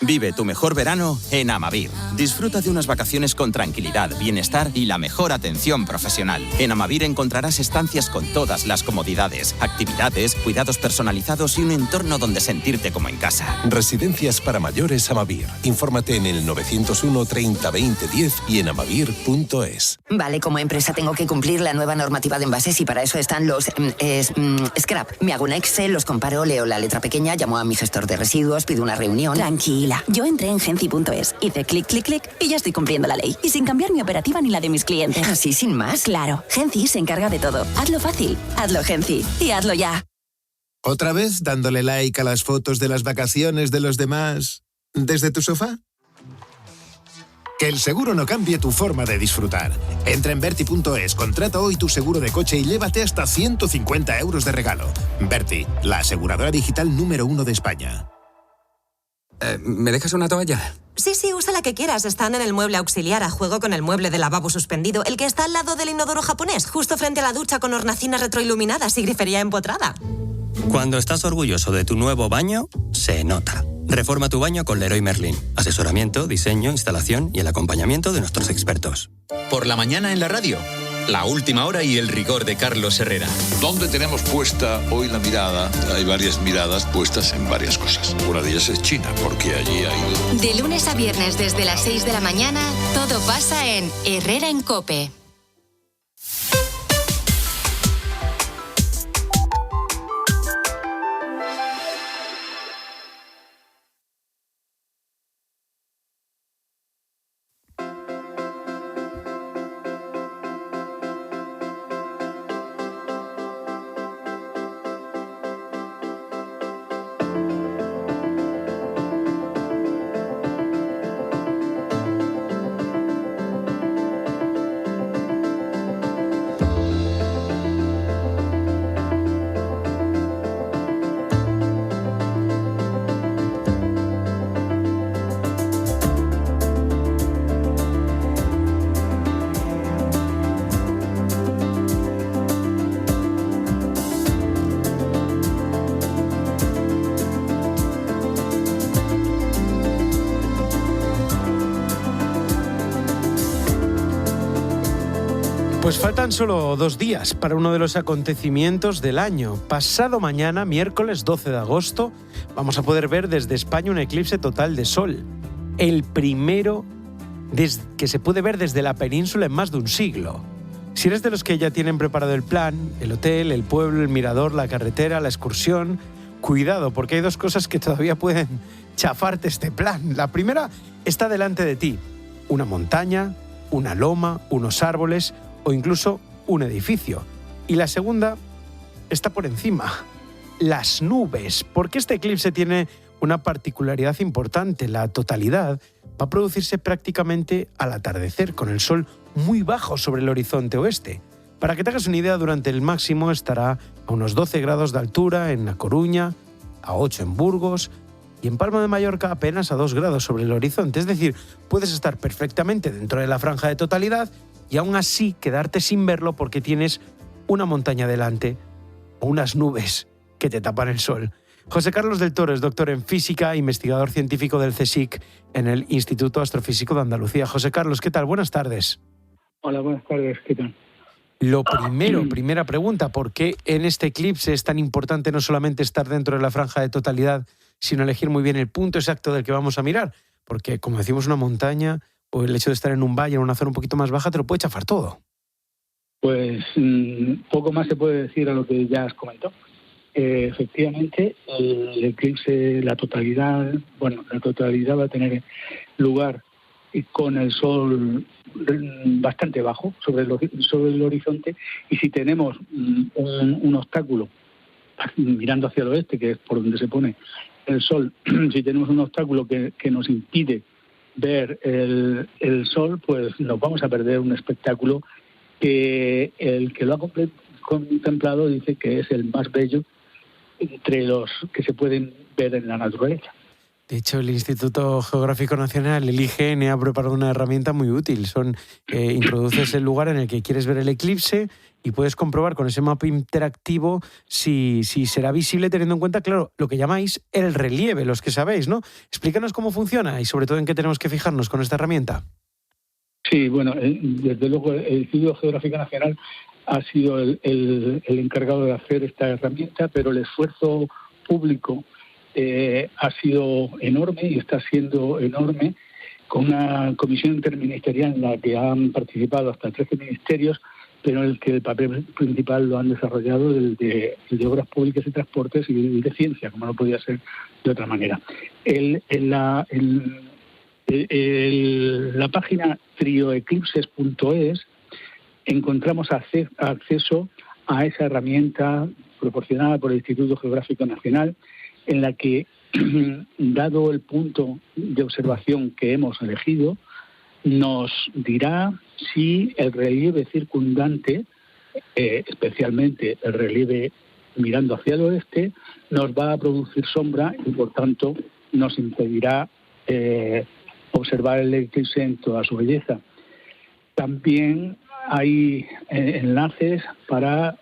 Vive tu mejor verano en Amavir. Disfruta de unas vacaciones con tranquilidad, bienestar y la mejor atención profesional. En Amavir encontrarás estancias con todas las comodidades, actividades, cuidados personalizados y un entorno donde sentirte como en casa. Residencias para mayores Amavir. Infórmate en el 901 30 20 10 y en amavir.es. Vale, como empresa tengo que cumplir la nueva normativa de envases y para eso están los scrap. Me hago un Excel, los comparo, leo la letra pequeña, llamo a mi gestor de residuos, pido una reunión. Tranquila. Yo entré en Genci.es, hice clic, clic, clic y ya estoy cumpliendo la ley. Y sin cambiar mi operativa ni la de mis clientes. ¿Así sin más? Claro. Genci se encarga de todo. Hazlo fácil. Hazlo Genci. Y hazlo ya. ¿Otra vez dándole like a las fotos de las vacaciones de los demás desde tu sofá? Que el seguro no cambie tu forma de disfrutar. Entra en Verti.es, contrata hoy tu seguro de coche y llévate hasta 150 euros de regalo. Verti, la aseguradora digital número 1 de España. ¿Me dejas una toalla? Sí, usa la que quieras. Están en el mueble auxiliar a juego con el mueble de lavabo suspendido, el que está al lado del inodoro japonés, justo frente a la ducha con hornacinas retroiluminadas y grifería empotrada. Cuando estás orgulloso de tu nuevo baño, se nota. Reforma tu baño con Leroy Merlin. Asesoramiento, diseño, instalación y el acompañamiento de nuestros expertos. Por la mañana en la radio. La última hora y el rigor de Carlos Herrera. ¿Dónde tenemos puesta hoy la mirada? Hay varias miradas puestas en varias cosas. Una de ellas es China, porque allí hay... De lunes a viernes desde las 6 de la mañana, todo pasa en Herrera en COPE. Pues faltan solo 2 días para uno de los acontecimientos del año. Pasado mañana, miércoles 12 de agosto, vamos a poder ver desde España un eclipse total de sol. El primero que se puede ver desde la península en más de un siglo. Si eres de los que ya tienen preparado el plan, el hotel, el pueblo, el mirador, la carretera, la excursión, cuidado, porque hay 2 cosas que todavía pueden chafarte este plan. La primera está delante de ti. Una montaña, una loma, unos árboles o incluso un edificio. Y la segunda está por encima, las nubes, porque este eclipse tiene una particularidad importante. La totalidad va a producirse prácticamente al atardecer, con el sol muy bajo sobre el horizonte oeste. Para que te hagas una idea, durante el máximo estará a unos 12 grados de altura en La Coruña, a 8 en Burgos y en Palma de Mallorca apenas a 2 grados sobre el horizonte. Es decir, puedes estar perfectamente dentro de la franja de totalidad y aún así quedarte sin verlo porque tienes una montaña delante o unas nubes que te tapan el sol. José Carlos del Toro es doctor en física, investigador científico del CSIC en el Instituto Astrofísico de Andalucía. José Carlos, ¿qué tal? Buenas tardes. Hola, buenas tardes. ¿Qué tal? Lo primero, primera pregunta, ¿por qué en este eclipse es tan importante no solamente estar dentro de la franja de totalidad, sino elegir muy bien el punto exacto del que vamos a mirar? Porque, como decimos, una montaña pues el hecho de estar en un valle, en una zona un poquito más baja, te lo puede chafar todo. Pues poco más se puede decir a lo que ya has comentado. Efectivamente, el eclipse, la totalidad va a tener lugar con el sol bastante bajo sobre el horizonte, y si tenemos un obstáculo mirando hacia el oeste, que es por donde se pone el sol, si tenemos un obstáculo que nos impide ver el sol, pues nos vamos a perder un espectáculo que el que lo ha contemplado dice que es el más bello entre los que se pueden ver en la naturaleza. De hecho, el Instituto Geográfico Nacional, el IGN, ha preparado una herramienta muy útil. Introduces el lugar en el que quieres ver el eclipse y puedes comprobar con ese mapa interactivo si será visible, teniendo en cuenta, claro, lo que llamáis el relieve, los que sabéis, ¿no? Explícanos cómo funciona y sobre todo en qué tenemos que fijarnos con esta herramienta. Sí, bueno, desde luego el Instituto Geográfico Nacional ha sido el encargado de hacer esta herramienta, pero el esfuerzo público ha sido enorme y está siendo enorme, con una comisión interministerial en la que han participado hasta 13 ministerios, pero en el que el papel principal lo han desarrollado el de Obras Públicas y Transportes y de Ciencia, como no podía ser de otra manera. La página trioeclipses.es encontramos acceso a esa herramienta proporcionada por el Instituto Geográfico Nacional, en la que, dado el punto de observación que hemos elegido, nos dirá si el relieve circundante, especialmente el relieve mirando hacia el oeste, nos va a producir sombra y, por tanto, nos impedirá observar el eclipse en toda su belleza. También hay enlaces para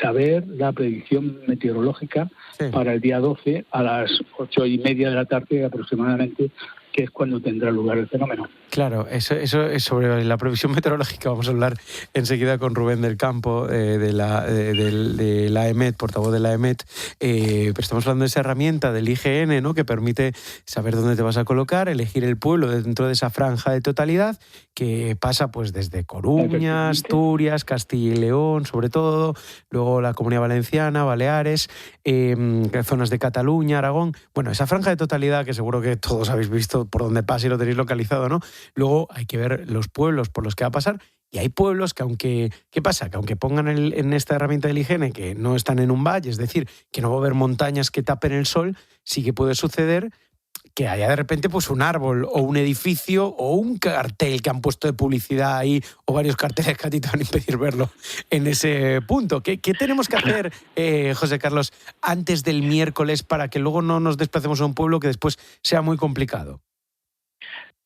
saber la predicción meteorológica para el día 12 a las 8:30 de la tarde aproximadamente, que es cuando tendrá lugar el fenómeno. Claro, eso es sobre la previsión meteorológica. Vamos a hablar enseguida con Rubén del Campo, de la EMET, portavoz de la EMET. Pero estamos hablando de esa herramienta del IGN, ¿no?, que permite saber dónde te vas a colocar, elegir el pueblo dentro de esa franja de totalidad que pasa pues desde Coruña, Asturias, Castilla y León, sobre todo, luego la Comunidad Valenciana, Baleares, zonas de Cataluña, Aragón. Bueno, esa franja de totalidad que seguro que todos habéis visto por dónde pasa y lo tenéis localizado, ¿no? Luego hay que ver los pueblos por los que va a pasar, y hay pueblos que ¿qué pasa? Que aunque pongan en esta herramienta del IGN que no están en un valle, es decir, que no va a haber montañas que tapen el sol, sí que puede suceder que haya de repente pues un árbol o un edificio o un cartel que han puesto de publicidad ahí, o varios carteles que a ti te van a impedir verlo en ese punto. ¿Qué tenemos que hacer, José Carlos, antes del miércoles para que luego no nos desplacemos a un pueblo que después sea muy complicado?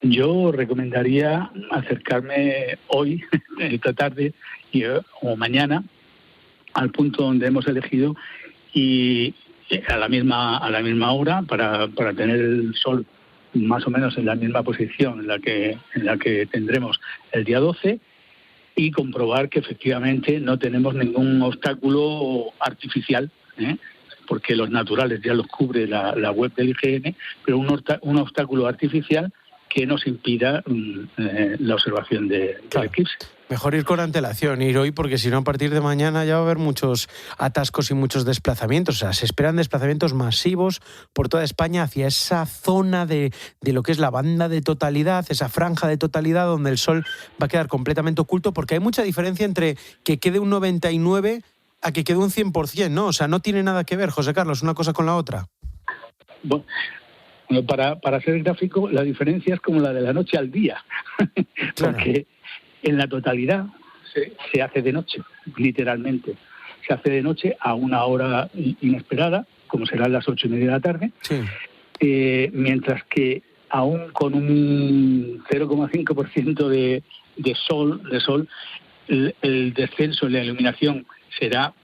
Yo recomendaría acercarme hoy, esta tarde o mañana, al punto donde hemos elegido, y a la misma hora para tener el sol más o menos en la misma posición en la que tendremos el día 12, y comprobar que efectivamente no tenemos ningún obstáculo artificial, porque los naturales ya los cubre la web del IGN, pero un obstáculo artificial que nos impida la observación del eclipse. Mejor ir con antelación, ir hoy, porque si no, a partir de mañana ya va a haber muchos atascos y muchos desplazamientos. O sea, se esperan desplazamientos masivos por toda España hacia esa zona de lo que es la banda de totalidad, esa franja de totalidad donde el sol va a quedar completamente oculto, porque hay mucha diferencia entre que quede un 99 a que quede un 100%, ¿no? O sea, no tiene nada que ver, José Carlos, una cosa con la otra. Bueno, para ser gráfico, la diferencia es como la de la noche al día, porque en la totalidad se hace de noche, literalmente. Se hace de noche a una hora inesperada, como serán las 8:30 de la tarde, mientras que aún con un 0,5% de sol, el descenso en la iluminación será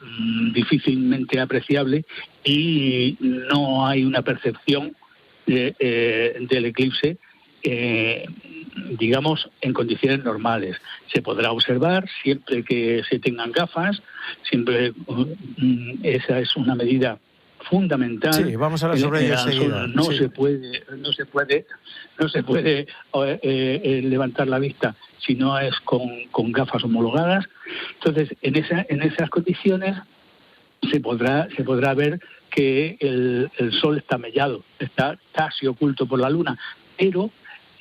difícilmente apreciable y no hay una percepción del eclipse, digamos, en condiciones normales. Se podrá observar siempre que se tengan gafas, siempre esa es una medida fundamental. Sí, vamos a hablar sobre ello enseguida. No se puede levantar la vista si no es con gafas homologadas. Entonces, en esas condiciones se podrá ver que el sol está mellado, está casi oculto por la luna, pero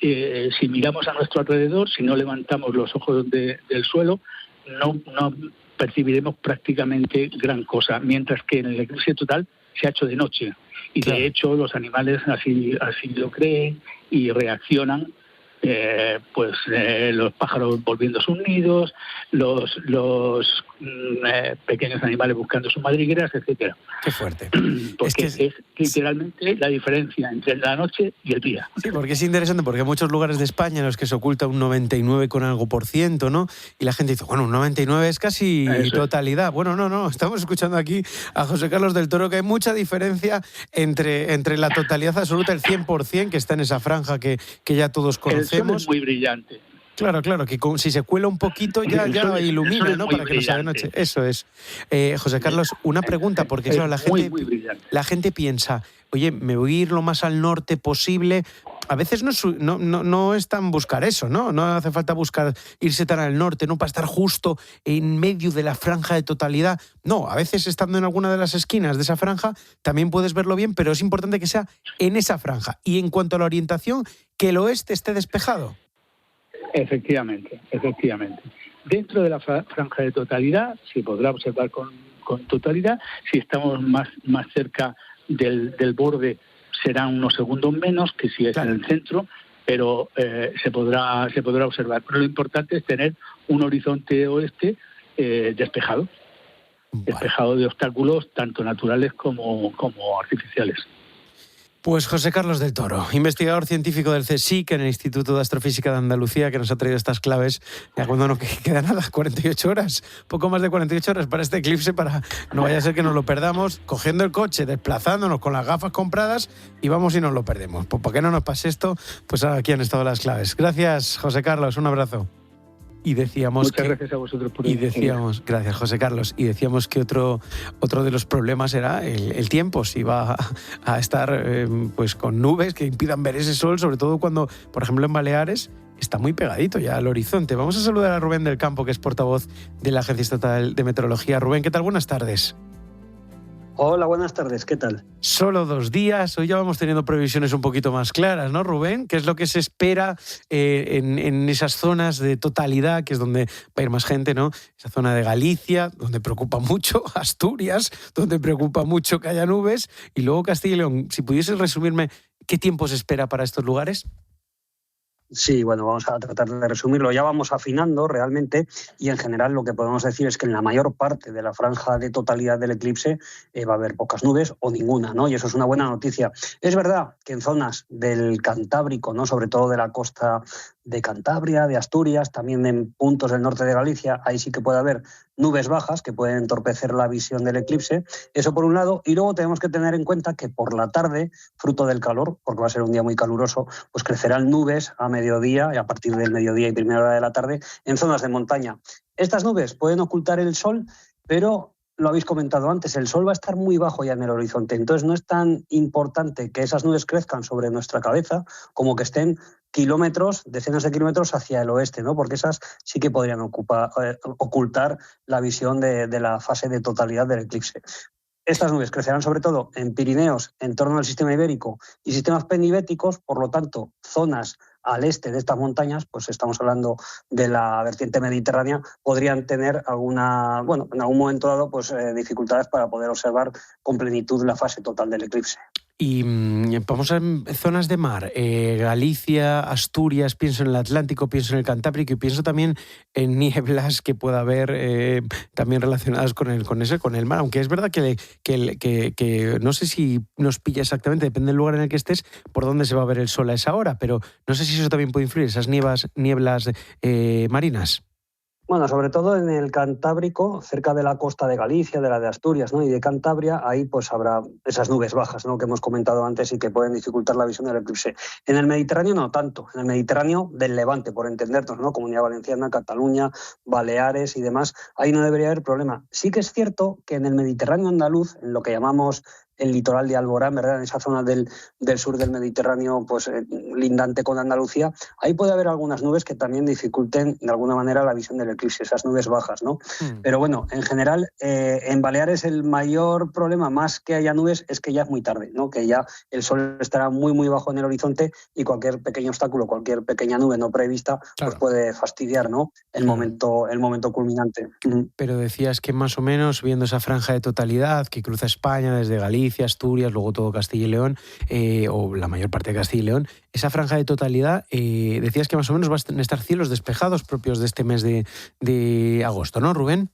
si miramos a nuestro alrededor, si no levantamos los ojos del suelo, no percibiremos prácticamente gran cosa, mientras que en el eclipse total se ha hecho de noche. Y de hecho los animales así lo creen y reaccionan, los pájaros volviendo a sus nidos, los pequeños animales buscando sus madrigueras, etcétera. Qué fuerte. Porque es literalmente la diferencia entre la noche y el día. Sí, porque es interesante, porque hay muchos lugares de España en los que se oculta un 99 con algo por ciento, ¿no? Y la gente dice, bueno, un 99 es casi totalidad. Bueno, no, estamos escuchando aquí a José Carlos del Toro, que hay mucha diferencia entre la totalidad absoluta, el 100%, que está en esa franja que ya todos conocemos. El sol es muy brillante. Claro, que si se cuela un poquito ya ilumina, ¿no? Para que no sea de noche. Eso es. José Carlos, una pregunta, porque claro, la gente piensa, oye, me voy a ir lo más al norte posible. A veces no es tan buscar eso, ¿no? No hace falta irse tan al norte, ¿no? Para estar justo en medio de la franja de totalidad. No, a veces estando en alguna de las esquinas de esa franja también puedes verlo bien, pero es importante que sea en esa franja. Y en cuanto a la orientación, que el oeste esté despejado. Efectivamente. Dentro de la franja de totalidad se podrá observar con totalidad. Si estamos más cerca del borde, serán unos segundos menos que si es en el centro, pero se podrá observar. Pero lo importante es tener un horizonte oeste despejado de obstáculos tanto naturales como artificiales. Pues José Carlos del Toro, investigador científico del CSIC en el Instituto de Astrofísica de Andalucía, que nos ha traído estas claves, ya cuando no queda nada, 48 horas, poco más de 48 horas para este eclipse, para no vaya a ser que nos lo perdamos, cogiendo el coche, desplazándonos con las gafas compradas y vamos y nos lo perdemos. Pues para que no nos pase esto, pues aquí han estado las claves. Gracias, José Carlos, un abrazo. Y decíamos Muchas gracias a vosotros por gracias José Carlos, y decíamos que otro de los problemas era el tiempo, si va a estar pues con nubes que impidan ver ese sol, sobre todo cuando, por ejemplo, en Baleares está muy pegadito ya al horizonte. Vamos a saludar a Rubén del Campo, que es portavoz de la Agencia Estatal de Meteorología. Rubén, ¿qué tal? Buenas tardes. Hola, buenas tardes, ¿qué tal? Solo 2 días, hoy ya vamos teniendo previsiones un poquito más claras, ¿no, Rubén? ¿Qué es lo que se espera en esas zonas de totalidad, que es donde va a ir más gente, ¿no? Esa zona de Galicia, donde preocupa mucho, Asturias, donde preocupa mucho que haya nubes, y luego Castilla y León. Si pudieses resumirme, ¿qué tiempo se espera para estos lugares? Sí, bueno, vamos a tratar de resumirlo. Ya vamos afinando realmente y en general lo que podemos decir es que en la mayor parte de la franja de totalidad del eclipse va a haber pocas nubes o ninguna, ¿no? Y eso es una buena noticia. Es verdad que en zonas del Cantábrico, ¿no? Sobre todo de la costa de Cantabria, de Asturias, también en puntos del norte de Galicia, ahí sí que puede haber nubes bajas que pueden entorpecer la visión del eclipse. Eso por un lado. Y luego tenemos que tener en cuenta que por la tarde, fruto del calor, porque va a ser un día muy caluroso, pues crecerán nubes a mediodía y a partir del mediodía y primera hora de la tarde en zonas de montaña. Estas nubes pueden ocultar el sol, pero lo habéis comentado antes, el sol va a estar muy bajo ya en el horizonte. Entonces no es tan importante que esas nubes crezcan sobre nuestra cabeza como que estén kilómetros, decenas de kilómetros hacia el oeste, ¿no? Porque esas sí que podrían ocultar la visión de la fase de totalidad del eclipse. Estas nubes crecerán sobre todo en Pirineos, en torno al sistema ibérico y sistemas penibéticos, por lo tanto, zonas al este de estas montañas, pues estamos hablando de la vertiente mediterránea, podrían tener en algún momento dado, pues dificultades para poder observar con plenitud la fase total del eclipse. Y vamos a zonas de mar, Galicia, Asturias, pienso en el Atlántico, pienso en el Cantábrico y pienso también en nieblas que pueda haber también relacionadas con el mar, aunque es verdad que no sé si nos pilla exactamente, depende del lugar en el que estés, por dónde se va a ver el sol a esa hora, pero no sé si eso también puede influir, esas nieblas marinas. Bueno, sobre todo en el Cantábrico, cerca de la costa de Galicia, de la de Asturias, ¿no? Y de Cantabria, ahí pues habrá esas nubes bajas, ¿no? Que hemos comentado antes y que pueden dificultar la visión del eclipse. En el Mediterráneo no tanto, en el Mediterráneo del Levante, por entendernos, ¿no? Comunidad Valenciana, Cataluña, Baleares y demás, ahí no debería haber problema. Sí que es cierto que en el Mediterráneo andaluz, en lo que llamamos el litoral de Alborán, ¿verdad? En esa zona del sur del Mediterráneo, pues lindante con Andalucía, ahí puede haber algunas nubes que también dificulten de alguna manera la visión del eclipse, esas nubes bajas, ¿no? Pero bueno, en general, en Baleares el mayor problema, más que haya nubes, es que ya es muy tarde, ¿no? Que ya el sol estará muy, muy bajo en el horizonte y cualquier pequeño obstáculo, cualquier pequeña nube no prevista, pues puede fastidiar, ¿no? El momento culminante. Pero decías que más o menos, viendo esa franja de totalidad que cruza España desde Galicia, Asturias, luego todo Castilla y León, o la mayor parte de Castilla y León, esa franja de totalidad, decías que más o menos van a estar cielos despejados propios de este mes de agosto, ¿no, Rubén?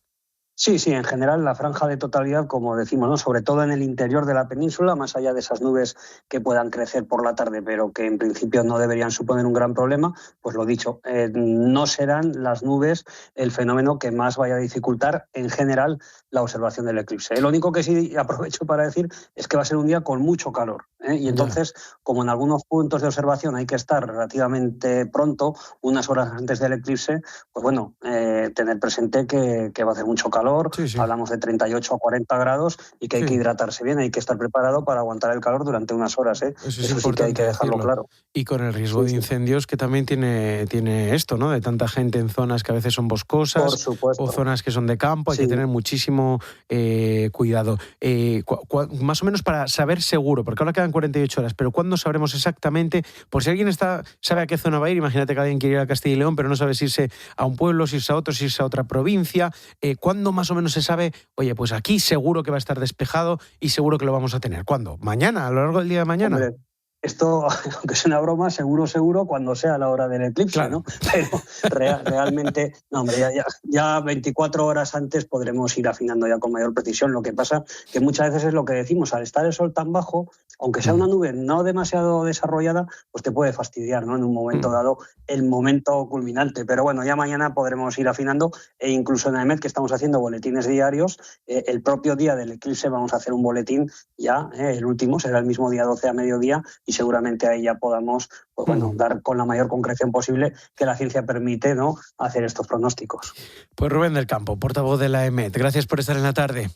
Sí, en general la franja de totalidad, como decimos, ¿no? Sobre todo en el interior de la península, más allá de esas nubes que puedan crecer por la tarde, pero que en principio no deberían suponer un gran problema, pues lo dicho, no serán las nubes el fenómeno que más vaya a dificultar en general la observación del eclipse. Lo único que sí aprovecho para decir es que va a ser un día con mucho calor, y entonces, como en algunos puntos de observación hay que estar relativamente pronto, unas horas antes del eclipse, pues bueno, tener presente que va a hacer mucho calor. Hablamos de 38 a 40 grados y que hay que hidratarse bien, hay que estar preparado para aguantar el calor durante unas horas. Eso sí que hay que dejarlo claro. Y con el riesgo de incendios que también tiene esto, ¿no? De tanta gente en zonas que a veces son boscosas o zonas que son de campo, hay que tener muchísimo cuidado. Más o menos para saber seguro, porque ahora quedan 48 horas, pero ¿cuándo sabremos exactamente? Por si alguien sabe a qué zona va a ir, imagínate que alguien quiere ir a Castilla y León, pero no sabe si irse a un pueblo, si irse a otro, si irse a otra provincia. ¿Cuándo más o menos se sabe, oye, pues aquí seguro que va a estar despejado y seguro que lo vamos a tener? ¿Cuándo? ¿Mañana? ¿A lo largo del día de mañana? Hombre, esto, aunque es una broma, seguro cuando sea la hora del eclipse, ¿no? Pero realmente, no, hombre, ya 24 horas antes podremos ir afinando ya con mayor precisión. Lo que pasa que muchas veces es lo que decimos, al estar el sol tan bajo, aunque sea una nube no demasiado desarrollada, pues te puede fastidiar, ¿no? En un momento dado, el momento culminante. Pero bueno, ya mañana podremos ir afinando, e incluso en AEMET, que estamos haciendo boletines diarios, el propio día del eclipse vamos a hacer un boletín ya, el último, será el mismo día 12 a mediodía, y seguramente ahí ya podamos, pues bueno, dar con la mayor concreción posible que la ciencia permite, ¿no?, hacer estos pronósticos. Pues Rubén del Campo, portavoz de la AEMET, gracias por estar en la tarde.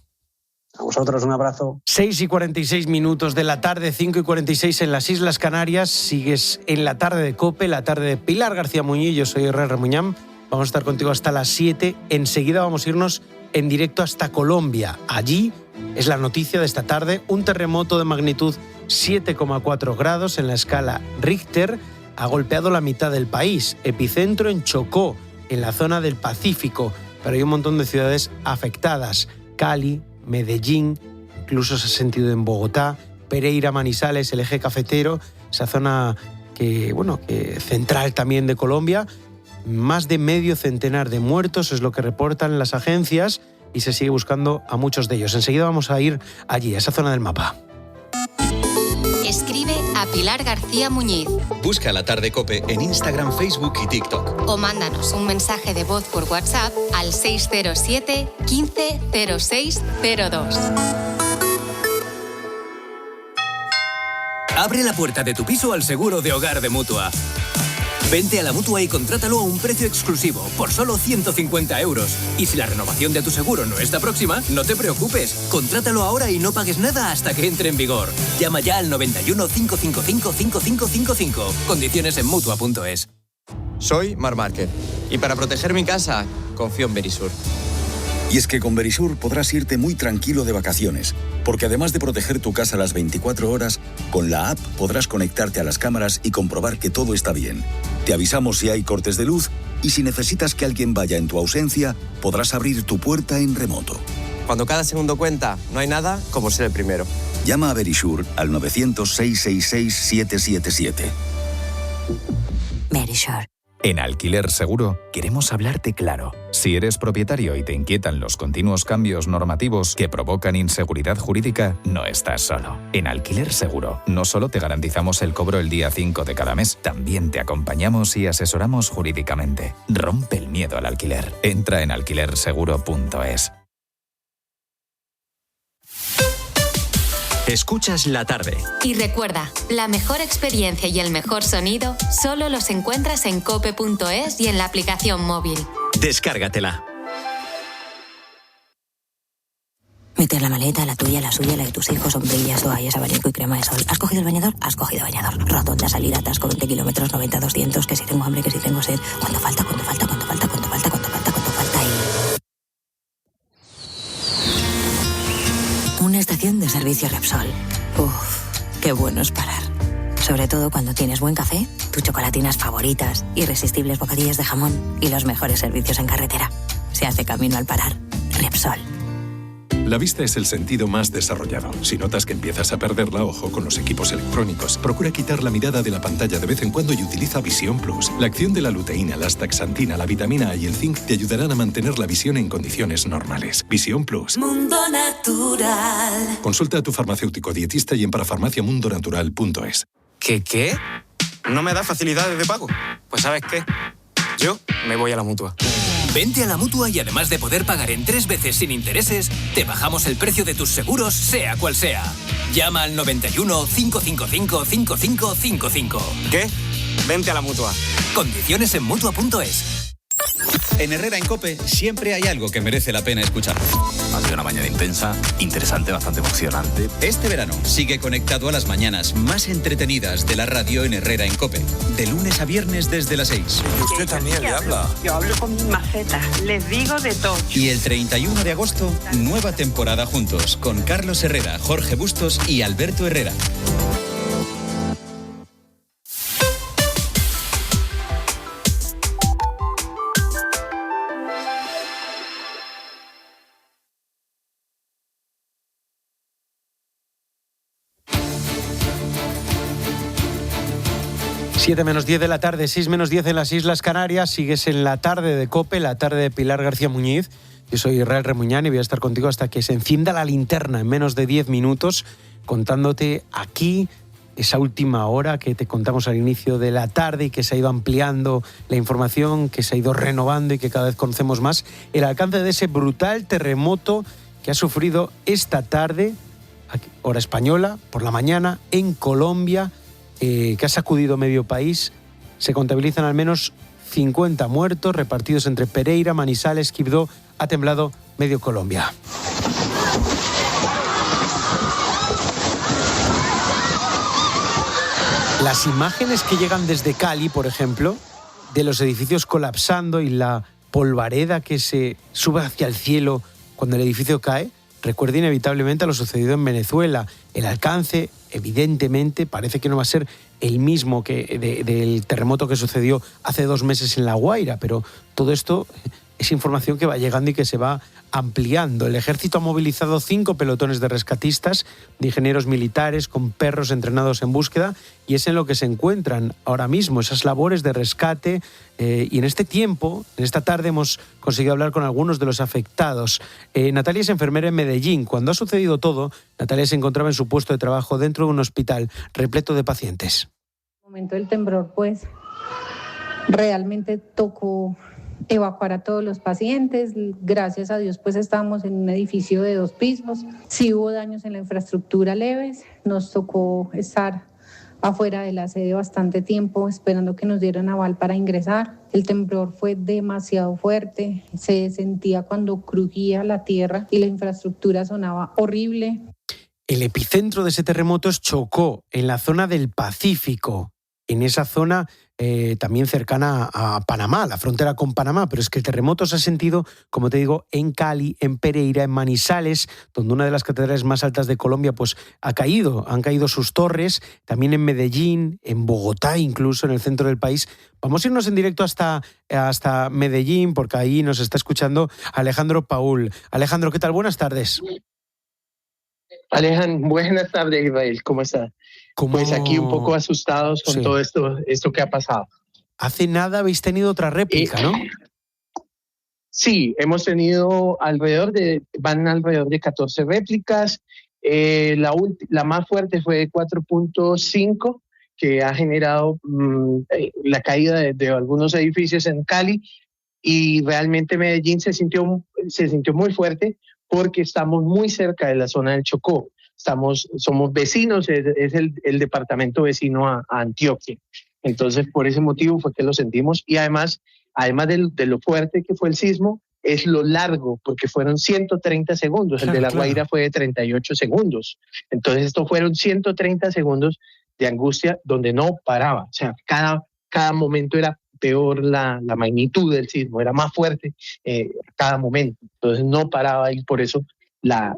A vosotros un abrazo. 6:46 de la tarde, 5:46 en las Islas Canarias. Sigues en la tarde de COPE, la tarde de Pilar García Muñiz. Yo soy Herrera Muñán. Vamos a estar contigo hasta las 7. Enseguida vamos a irnos en directo hasta Colombia. Allí es la noticia de esta tarde. Un terremoto de magnitud 7,4 grados en la escala Richter ha golpeado la mitad del país. Epicentro en Chocó, en la zona del Pacífico. Pero hay un montón de ciudades afectadas. Cali, Medellín, incluso se ha sentido en Bogotá, Pereira, Manizales, el eje cafetero, esa zona que central también de Colombia. Más de medio centenar de muertos es lo que reportan las agencias y se sigue buscando a muchos de ellos. Enseguida vamos a ir allí, a esa zona del mapa. Escribe a Pilar García Muñiz. Busca La Tarde COPE en Instagram, Facebook y TikTok. O mándanos un mensaje de voz por WhatsApp al 607 15 06 02. Abre la puerta de tu piso al seguro de hogar de Mutua. Vente a la Mutua y contrátalo a un precio exclusivo, por solo 150 euros. Y si la renovación de tu seguro no está próxima, no te preocupes. Contrátalo ahora y no pagues nada hasta que entre en vigor. Llama ya al 91 555 5555. Condiciones en Mutua.es. Soy Marc Márquez y para proteger mi casa, confío en Verisur. Y es que con Verisur podrás irte muy tranquilo de vacaciones, porque además de proteger tu casa las 24 horas, con la app podrás conectarte a las cámaras y comprobar que todo está bien. Te avisamos si hay cortes de luz y si necesitas que alguien vaya en tu ausencia, podrás abrir tu puerta en remoto. Cuando cada segundo cuenta, no hay nada como ser el primero. Llama a Verisur al 900-666-777. Verisur. En Alquiler Seguro queremos hablarte claro. Si eres propietario y te inquietan los continuos cambios normativos que provocan inseguridad jurídica, no estás solo. En Alquiler Seguro no solo te garantizamos el cobro el día 5 de cada mes, también te acompañamos y asesoramos jurídicamente. Rompe el miedo al alquiler. Entra en alquilerseguro.es. Escuchas La Tarde. Y recuerda, la mejor experiencia y el mejor sonido solo los encuentras en cope.es y en la aplicación móvil. Descárgatela. Meter la maleta, la tuya, la suya, la de tus hijos, sombrillas, toallas, abanico y crema de sol. ¿Has cogido el bañador? Has cogido bañador. Rotonda, salida, atasco, 20 kilómetros, 90, 200, que si tengo hambre, que si tengo sed. ¿Cuánto falta? ¿Cuánto falta? ¿Cuánto falta? ¿Cuánto falta? ¿Cuánto falta? ¿Cuánto falta? Y... una estación de servicio Repsol. Uf, qué bueno es parar. Sobre todo cuando tienes buen café, tus chocolatinas favoritas, irresistibles bocadillos de jamón y los mejores servicios en carretera. Se hace camino al parar. Repsol. La vista es el sentido más desarrollado. Si notas que empiezas a perderla, ojo con los equipos electrónicos. Procura quitar la mirada de la pantalla de vez en cuando y utiliza Visión Plus. La acción de la luteína, la astaxantina, la vitamina A y el zinc te ayudarán a mantener la visión en condiciones normales. Visión Plus. Mundo Natural. Consulta a tu farmacéutico dietista y en parafarmaciamundonatural.es. ¿Qué? ¿No me da facilidades de pago? Pues ¿sabes qué? Yo me voy a la Mutua. Vente a la Mutua y además de poder pagar en 3 veces sin intereses, te bajamos el precio de tus seguros, sea cual sea. Llama al 91 555 5555. ¿Qué? Vente a la Mutua. Condiciones en Mutua.es. En Herrera en COPE siempre hay algo que merece la pena escuchar. Ha sido una mañana intensa, interesante, bastante emocionante. Este verano sigue conectado a las mañanas más entretenidas de la radio en Herrera en COPE. De lunes a viernes desde las 6. Y usted también le habla. Yo hablo con mi maceta, les digo de todo. Y el 31 de agosto, nueva temporada juntos con Carlos Herrera, Jorge Bustos y Alberto Herrera. Siete menos 10 de la tarde, 6 menos 10 en las Islas Canarias. Sigues en la tarde de COPE, la tarde de Pilar García Muñiz. Yo soy Israel Remuñán y voy a estar contigo hasta que se encienda la linterna en menos de 10 minutos, contándote aquí esa última hora que te contamos al inicio de la tarde y que se ha ido ampliando la información, que se ha ido renovando y que cada vez conocemos más el alcance de ese brutal terremoto que ha sufrido esta tarde, hora española, por la mañana, en Colombia, que ha sacudido medio país. Se contabilizan al menos 50 muertos repartidos entre Pereira, Manizales, Quibdó. Ha temblado medio Colombia. Las imágenes que llegan desde Cali, por ejemplo, de los edificios colapsando y la polvareda que se sube hacia el cielo cuando el edificio cae, recuerda inevitablemente a lo sucedido en Venezuela. El alcance, evidentemente, parece que no va a ser el mismo que del terremoto que sucedió hace 2 meses en La Guaira, pero todo esto es información que va llegando y que se va ampliando. El ejército ha movilizado 5 pelotones de rescatistas, de ingenieros militares con perros entrenados en búsqueda, y es en lo que se encuentran ahora mismo, esas labores de rescate. Y en este tiempo, en esta tarde, hemos conseguido hablar con algunos de los afectados. Natalia es enfermera en Medellín. Cuando ha sucedido todo, Natalia se encontraba en su puesto de trabajo dentro de un hospital repleto de pacientes. En el momento del temblor, pues, realmente tocó evacuar a todos los pacientes. Gracias a Dios, pues estábamos en un edificio de 2 pisos. Sí hubo daños en la infraestructura leves. Nos tocó estar afuera de la sede bastante tiempo esperando que nos dieran aval para ingresar. El temblor fue demasiado fuerte. Se sentía cuando crujía la tierra y la infraestructura sonaba horrible. El epicentro de ese terremoto es Chocó, en la zona del Pacífico, en esa zona también cercana a Panamá, la frontera con Panamá, pero es que el terremoto se ha sentido, como te digo, en Cali, en Pereira, en Manizales, donde una de las catedrales más altas de Colombia pues han caído sus torres, también en Medellín, en Bogotá, incluso en el centro del país. Vamos a irnos en directo hasta Medellín, porque ahí nos está escuchando Alejandro Paul. Alejandro, ¿qué tal? Buenas tardes. Alejandro, buenas tardes, Israel. ¿Cómo está? Pues aquí un poco asustados con todo esto que ha pasado. Hace nada habéis tenido otra réplica, ¿no? Sí, hemos tenido alrededor de 14 réplicas. La más fuerte fue de 4.5, que ha generado la caída de algunos edificios en Cali, y realmente Medellín se sintió muy fuerte porque estamos muy cerca de la zona del Chocó. Somos vecinos, es el departamento vecino a Antioquia. Entonces, por ese motivo fue que lo sentimos. Y además de lo fuerte que fue el sismo, es lo largo, porque fueron 130 segundos. Claro, el de La Guaira fue de 38 segundos. Entonces, estos fueron 130 segundos de angustia donde no paraba. O sea, cada momento era peor la magnitud del sismo, era más fuerte cada momento. Entonces, no paraba y por eso la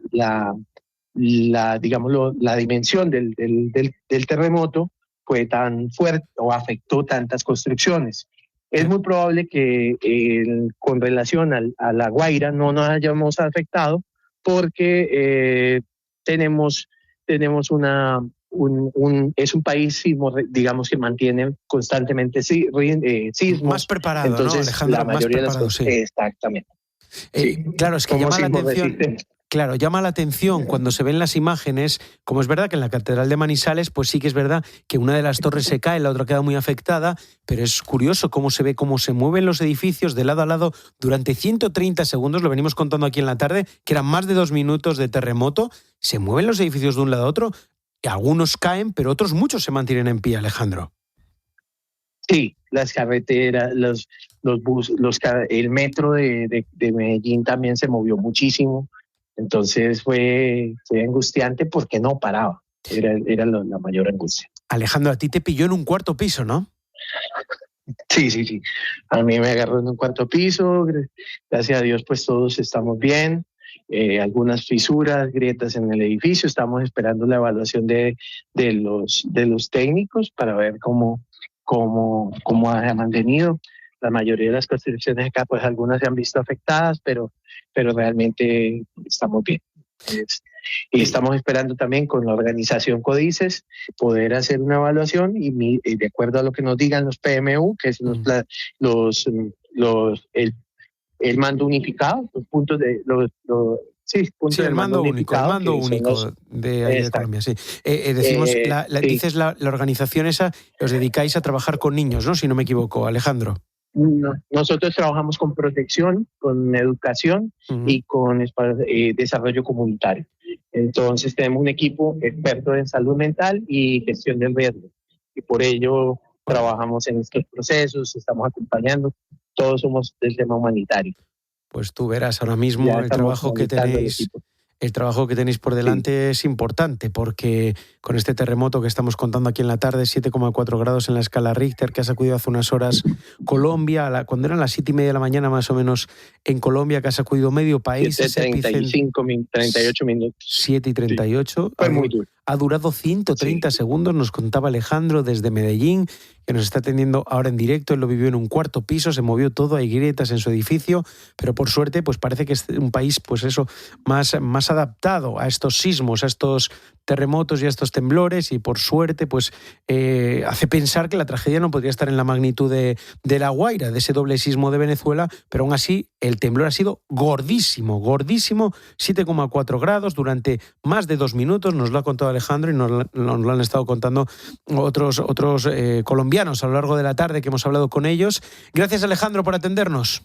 dimensión del terremoto fue tan fuerte o afectó tantas construcciones. Es muy probable que con relación a La Guaira no nos hayamos afectado porque tenemos es un país sismo, digamos, que mantiene constantemente sismos. Más preparado, entonces, ¿no, Alejandro? la mayoría más preparado, de las cosas, sí. Exactamente. Claro, es que llama la atención. Claro, llama la atención cuando se ven las imágenes, como es verdad que en la Catedral de Manizales, pues sí que es verdad que una de las torres se cae, la otra queda muy afectada, pero es curioso cómo se ve, cómo se mueven los edificios de lado a lado durante 130 segundos, lo venimos contando aquí en la tarde, que eran más de 2 minutos de terremoto, se mueven los edificios de un lado a otro, y algunos caen, pero otros muchos se mantienen en pie, Alejandro. Sí, las carreteras, los buses, el metro de Medellín también se movió muchísimo. Entonces fue angustiante porque no paraba. Era la mayor angustia. Alejandro, a ti te pilló en un cuarto piso, ¿no? Sí. A mí me agarró en un cuarto piso. Gracias a Dios, pues todos estamos bien. Algunas fisuras, grietas en el edificio. Estamos esperando la evaluación de los técnicos para ver cómo ha mantenido. La mayoría de las construcciones acá, pues algunas se han visto afectadas, pero realmente estamos bien. Y estamos esperando también con la organización Códices poder hacer una evaluación y de acuerdo a lo que nos digan los PMU, que es el mando unificado, los puntos de el mando único de Colombia, sí. Decimos, dices la organización esa, os dedicáis a trabajar con niños, ¿no? Si no me equivoco, Alejandro. No, nosotros trabajamos con protección, con educación y con desarrollo comunitario. Entonces tenemos un equipo experto en salud mental y gestión del riesgo. Y por ello trabajamos en estos procesos, estamos acompañando, todos somos del tema humanitario. Pues tú verás, ahora mismo el trabajo que tenéis por delante es importante, porque con este terremoto que estamos contando aquí en la tarde, 7,4 grados en la escala Richter, que ha sacudido hace unas horas Colombia, cuando eran las 7:30 de la mañana más o menos en Colombia, que ha sacudido medio país. 38 minutos. 7:38. Fue muy duro. Ha durado 130 segundos, nos contaba Alejandro desde Medellín, que nos está atendiendo ahora en directo. Él lo vivió en un cuarto piso, se movió todo, hay grietas en su edificio, pero por suerte pues parece que es un país pues eso más adaptado a estos sismos, a estos terremotos y a estos temblores, y por suerte pues hace pensar que la tragedia no podría estar en la magnitud de La Guaira, de ese doble sismo de Venezuela, pero aún así el temblor ha sido gordísimo, 7,4 grados durante más de 2 minutos, nos lo ha contado Alejandro y nos lo han estado contando otros colombianos a lo largo de la tarde que hemos hablado con ellos. Gracias, Alejandro, por atendernos.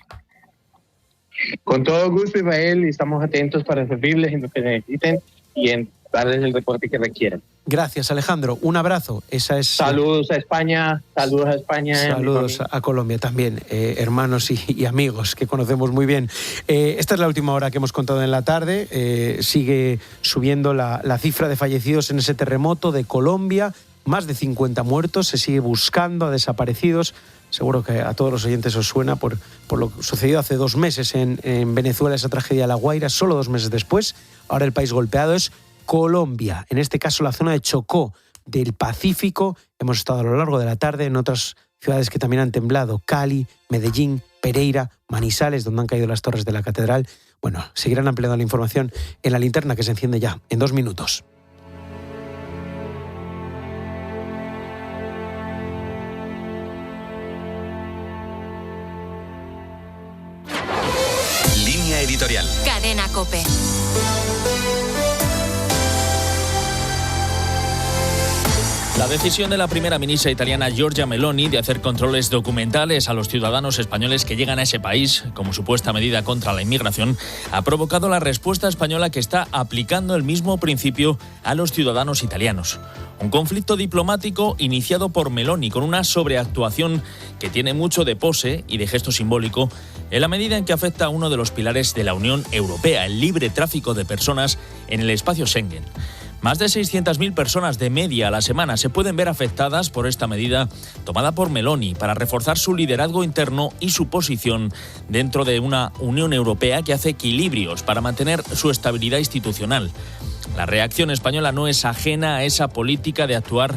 Con todo gusto, Israel, y estamos atentos para servirles en lo que necesiten y en darles el reporte que requieran. Gracias, Alejandro. Un abrazo. Saludos a España. Saludos a Colombia también, hermanos y amigos que conocemos muy bien. Esta es la última hora que hemos contado en la tarde. Sigue subiendo la cifra de fallecidos en ese terremoto de Colombia. Más de 50 muertos. Se sigue buscando a desaparecidos. Seguro que a todos los oyentes os suena por lo sucedido hace 2 meses en Venezuela, esa tragedia de La Guaira, solo 2 meses después. Ahora el país golpeado es Colombia, en este caso la zona de Chocó del Pacífico. Hemos estado a lo largo de la tarde en otras ciudades que también han temblado: Cali, Medellín, Pereira, Manizales, donde han caído las torres de la catedral. Bueno, seguirán ampliando la información en la linterna que se enciende ya en 2 minutos. Línea editorial. Cadena COPE. La decisión de la primera ministra italiana Giorgia Meloni de hacer controles documentales a los ciudadanos españoles que llegan a ese país como supuesta medida contra la inmigración ha provocado la respuesta española que está aplicando el mismo principio a los ciudadanos italianos. Un conflicto diplomático iniciado por Meloni con una sobreactuación que tiene mucho de pose y de gesto simbólico, en la medida en que afecta a uno de los pilares de la Unión Europea, el libre tráfico de personas en el espacio Schengen. Más de 600.000 personas de media a la semana se pueden ver afectadas por esta medida tomada por Meloni para reforzar su liderazgo interno y su posición dentro de una Unión Europea que hace equilibrios para mantener su estabilidad institucional. La reacción española no es ajena a esa política de actuar